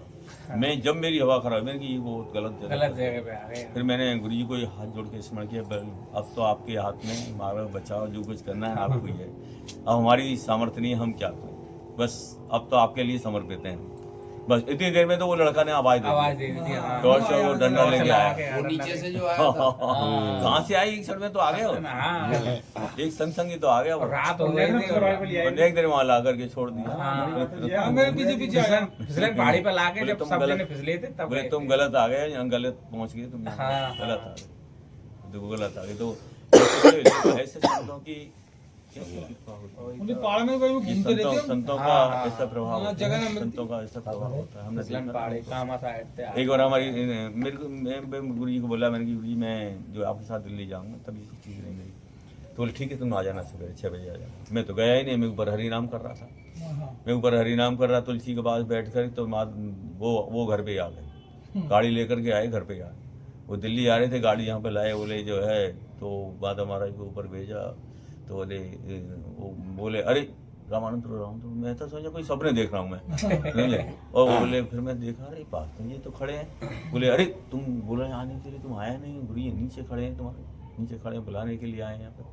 मैं जब मेरी हवा खराब, मैंने कि ये बहुत गलत जगह पे आ गए। फिर मैंने गुरु जी को हाथ जोड़ के स्मरण किया, अब तो आपके हाथ में, हमारा बचाओ, जो कुछ करना है आपको ही है, अब हमारी सामर्थ्य नहीं, हम क्या करें, बस अब तो आपके लिए समर्पित हैं। बस इतनी देर में तो वो लड़का ने आवाज दे दी, टॉर्च से वो डंडा लेके आया, वो नीचे से जो आया था। कहाँ से आई, एक क्षण में तो आ गया, एक संग ही तो आ गया वो, रात हो गई थी, एक दिन वहाँ ला करके छोड़ दिया। मेरे पीछे फिसलन पहाड़ी पे लाके जब सब जने फिसले थे तब बोले तुम गलत आ गए, यहाँ गलत पहुँच गए, तुम गलत आ गए, तो गलत आ गए। तो ऐसे संतों की पहाड़ में घूमते रहते हैं, संतों का ऐसा प्रभाव, संतों का ऐसा प्रभाव होता है। हमने एक बार हमारी मेरे को, मैं गुरु जी को बोला, मैंने गुरु जी मैं जो आपके साथ दिल्ली जाऊँगा, तभी चीज़ नहीं मेरी, तो बोले ठीक है तुम आ जाना सवेरे 6 बजे आ जाना। मैं तो गया ही नहीं, मैं ऊपर हरि नाम कर रहा था, मैं ऊपर हरि नाम कर रहा, तुलसी के पास बैठ कर, तो वो घर पे आ गए, गाड़ी लेकर के आए, घर पे आए, वो दिल्ली आ रहे थे, गाड़ी यहाँ पे लाए, बोले जो है, तो माता महाराज को ऊपर भेजा, तो बोले अरे रामानंद, मैं तो सोचा कोई सपने देख रहा हूँ मैं, समझे, और बोले, फिर मैं देखा अरे बात तो ये तो खड़े हैं, बोले अरे तुम बोला आने के लिए, तुम आया नहीं, गुरु ये नीचे खड़े हैं, तुम्हारे नीचे खड़े हैं, बुलाने के लिए आए हैं यहाँ पर,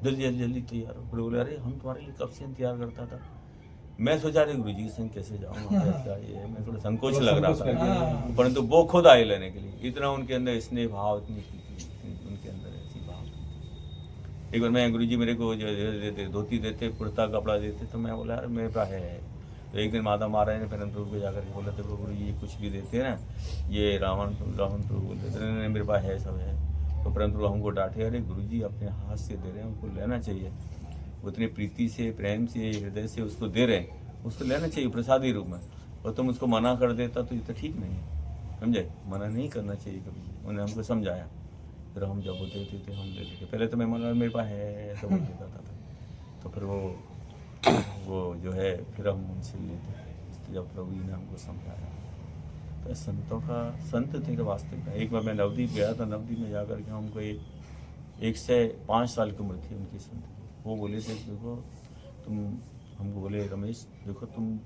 जल्दी तैयार हो। बोले अरे हम तुम्हारे लिए कब से इंतजार करता था। मैं सोचा रहे गुरु जी के संग कैसे जाऊँगा, क्या ये, मैं थोड़ा संकोच लग रहा था, परंतु वो खुद आए लेने के लिए, इतना उनके अंदर स्नेह भाव, इतनी उनके अंदर ऐसी भाव। एक बार मैं गुरु जी मेरे को जो देते, धोती देते, कुर्ता कपड़ा देते, तो मैं बोला यार मेरे पास है। तो एक दिन माता महाराज ने फिर प्रभु को जाकर के बोला, देखो गुरु जी कुछ भी देते हैं ना, ये रावण प्रभु बोलते थे, मेरे पास है, सब है। तो प्रेम हमको डांटे, अरे गुरुजी अपने हाथ से दे रहे हैं, उनको लेना चाहिए, उतनी प्रीति से प्रेम से हृदय से उसको दे रहे हैं, उसको लेना चाहिए प्रसादी रूप में। और तुम उसको मना कर देता तो ये तो ठीक नहीं है, समझे? मना नहीं करना चाहिए कभी। उन्होंने हमको समझाया, फिर हम जब वो देते थे हम ले लेते। पहले तो मैं मना मेरे पास है ऐसा बोल देता था, तो फिर वो जो है फिर हम उनसे लेते। तो जब प्रभु जी ने हमको समझाया, तो संतों का संत थे वास्तविक। एक बार मैं नवदीप गया था, नवदीप में जाकर के हमको 1 से 5 साल की उम्र थी उनकी संत। वो बोले थे देखो तुम, हमको बोले रमेश देखो तुम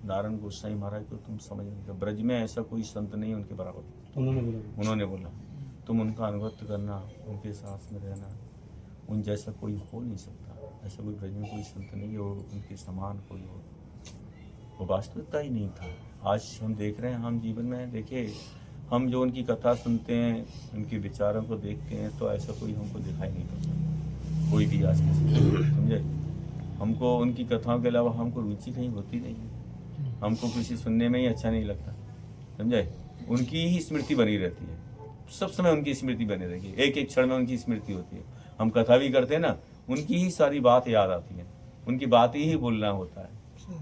नारायण गोसाई महाराज को तुम समझ नहीं, ब्रज में ऐसा कोई संत नहीं उनके बराबर। उन्होंने बोला तुम उनका अनुगत्य करना, उनके साथ में रहना, उन जैसा कोई हो नहीं सकता, ऐसा कोई ब्रज में कोई संत नहीं है, वो उनके समान कोई हो। वो वास्तविकता ही नहीं था। आज हम देख रहे हैं, हम जीवन में देखिए, हम जो उनकी कथा सुनते हैं, उनके विचारों को देखते हैं, तो ऐसा कोई हमको दिखाई नहीं पड़ता, कोई भी आज के, समझे? हमको उनकी कथाओं के अलावा हमको रुचि कहीं होती नहीं है, हमको किसी सुनने में ही अच्छा नहीं लगता, समझे? उनकी ही स्मृति बनी रहती है, सब समय उनकी स्मृति बनी रहती है, एक एक क्षण में उनकी स्मृति होती है। हम कथा भी करते हैं ना, उनकी ही सारी बात याद आती है, उनकी बात ही बोलना होता है,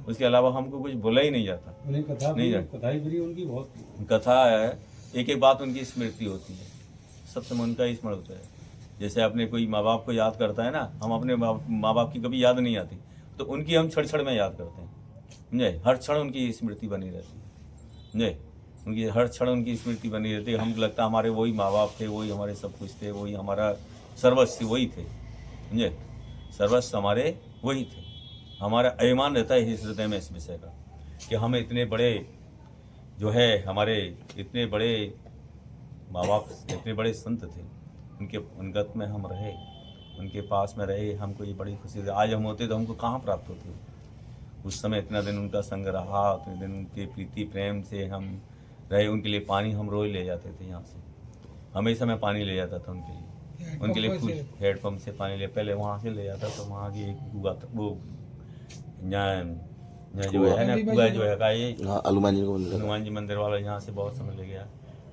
उसके अलावा हमको कुछ बोला ही नहीं जाता। नहीं जाता, कथा ही उनकी बहुत कथा है, एक एक बात उनकी स्मृति होती है, सब समय उनका ही स्मरण होता है। जैसे अपने कोई माँ बाप को याद करता है ना, हम अपने माँ बाप की कभी याद नहीं आती, तो उनकी हम क्षण क्षण में याद करते हैं, समझे? हर क्षण उनकी स्मृति बनी रहती है, समझे? उनकी हर क्षण उनकी स्मृति बनी रहती है। हमको लगता है हमारे वही माँ बाप थे, वही हमारे सब कुछ थे, वही हमारा सर्वस्व वही थे, समझे? सर्वस्व हमारे वही थे। हमारा अभिमान रहता है इस हृदय में इस विषय का कि हम इतने बड़े जो है, हमारे इतने बड़े माँ बाप, इतने बड़े संत थे, उनके अंगत में हम रहे, उनके पास में रहे, हमको ये बड़ी खुशी थी। आज हम होते तो हमको कहाँ प्राप्त होती? उस समय इतना दिन उनका संग रहा, उतने दिन उनके प्रीति प्रेम से हम रहे। उनके लिए पानी हम रोज ले जाते थे, यहाँ से हमेशा मैं पानी ले जाता था उनके लिए फुल हेडपम्प से पानी ले, पहले वहाँ से ले जाता था, वहाँ की एक वो यहाँ जो है ना कुआ जो है का ये हनुमान जी मंदिर वाला, यहाँ से बहुत समय ले गया,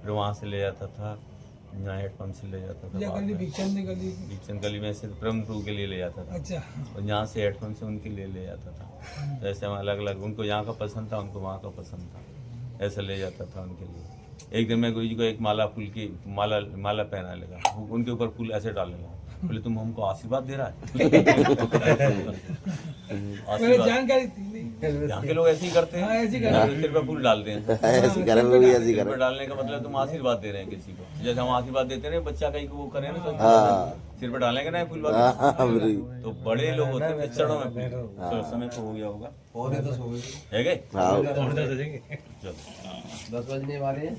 फिर वहाँ से ले जाता था, यहाँ हेडपम्प से ले जाता था, बीचन गली में से ब्रह्मपुर के लिए ले जाता था। अच्छा। और यहाँ से हेडपम्प से उनके लिए ले जाता था। जैसे हम अलग अलग, उनको यहाँ का पसंद था, उनको वहाँ का पसंद था, ऐसे ले जाता था उनके लिए। एक दिन मैं गुरु जी को एक माला फूल की माला पहना लगा, उनके ऊपर फूल ऐसे डालने लगा, बोले तुम हमको आशीर्वाद दे रहा है? जानकारी यहाँ के लोग ऐसे ही करते हैं, सिर पे फूल डालते हैं, सिर पे डालने का मतलब तुम आशीर्वाद दे रहे हैं किसी को। जैसे हम आशीर्वाद देते हैं बच्चा कहीं को वो करे ना, तो सिर पे डालने का ना फूल, तो बड़े लोग होते हैं चरणों में। समय तो हो गया होगा, है गए 10 बजने वाले हैं।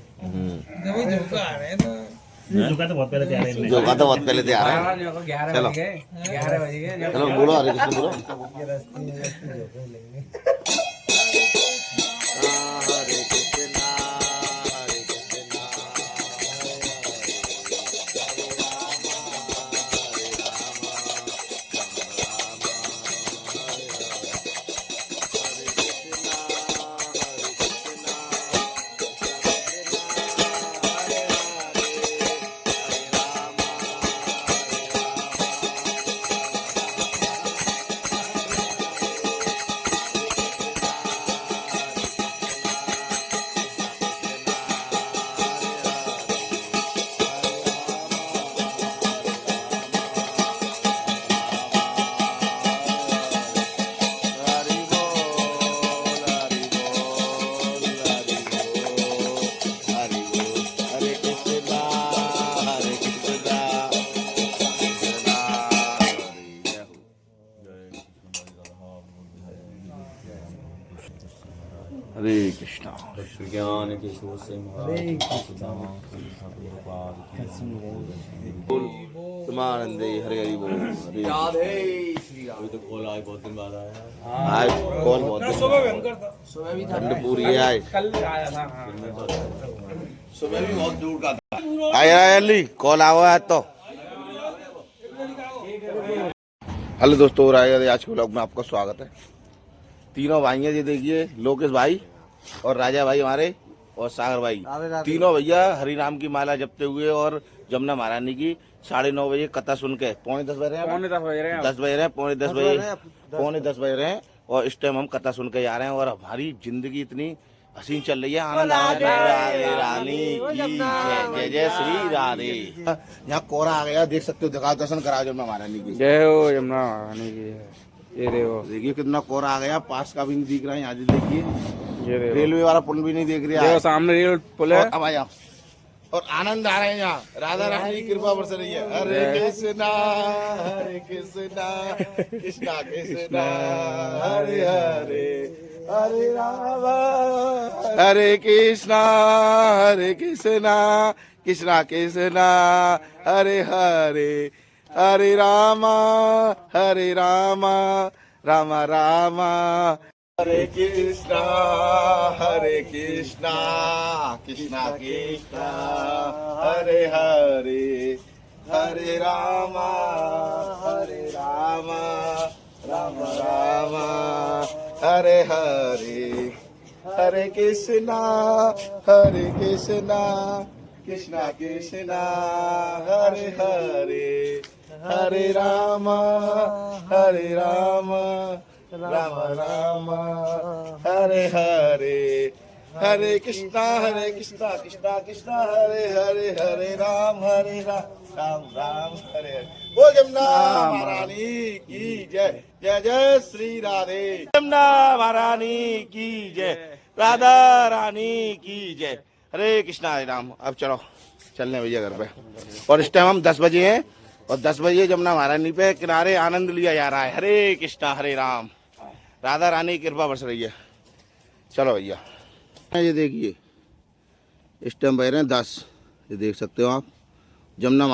झुका तो बहुत पहले तैयार है, जो तो बहुत पहले तैयार है। 11 बज गए, 11 बज गए। चलो बोलो, हरे कृष्ण बोलो। हरे कृष्णा। ज्ञान के सोच से तुमानंदे हरे हरि बोल। राधे श्री राम। अभी तो कॉल आए, बहुत दिन बाद आया। आज कौन बहुत सुबह भी था, ठंड पूरी है आज। कल आया था। सुबह भी बहुत दूर का था। आया अली कॉल आवा है तो। हेलो दोस्तों, राजा आज के ब्लॉग में आपका स्वागत है। तीनों भाई हैं, ये देखिए, लोकेश भाई और राजा भाई हमारे और सागर भाई, तीनों भैया हरि नाम की माला जपते हुए और जमुना महारानी की 9:30 बजे कथा सुन के पौने 10 बज रहे हैं, पौने 10 बज रहे हैं 10 बज रहे हैं, पौने 10 बजे, पौने 10 बज रहे हैं और इस टाइम हम कथा सुन के जा रहे हैं और हमारी जिंदगी इतनी हसीन चल रही है। आनंद आ रहा है। राधे रानी की जय, जय जय श्री राधे। यहाँ कोहरा आ गया, देख सकते हो, दिखाओ, दर्शन कराओ जमुना महारानी की। जय हो यमुना महारानी की। ये देखो, देखिए कितना कोहरा आ गया, पास का भी नहीं दिख रहा है। यहाँ से देखिए, ये देखो, रेलवे वाला पुल भी नहीं दिख रहा देखो है। सामने रेल पुल है। और अब आया और आनंद आ रहे हैं यहाँ, राधा रानी की कृपा बरस रही है। हरे कृष्णा कृष्णा कृष्णा हरे हरे, हरे राम हरे कृष्णा कृष्णा कृष्णा हरे हरे, हरे राम राम राम हरे कृष्णा कृष्णा कृष्णा हरे हरे, हरे राम राम राम हरे हरे, हरे कृष्णा कृष्णा कृष्णा हरे हरे, हरे राम राम राम हरे हरे, हरे कृष्णा कृष्णा कृष्णा हरे हरे, हरे राम राम राम हरे हरे। वो जमुना महारानी की जय, जय जय श्री राधे। जमुना महारानी की जय, राधा रानी की जय। हरे कृष्णा हरे राम। अब चलो चलने भैया घर पे। और इस टाइम हम 10 बजे हैं और 10 बजे जमुना महारानी पे किनारे आनंद लिया जा रहा है। हरे कृष्णा हरे राम, राधा रानी की कृपा बरस रही है। चलो भैया, ये देखिए इस टाइम बज रहे हैं 10, ये देख सकते हो आप। जमुना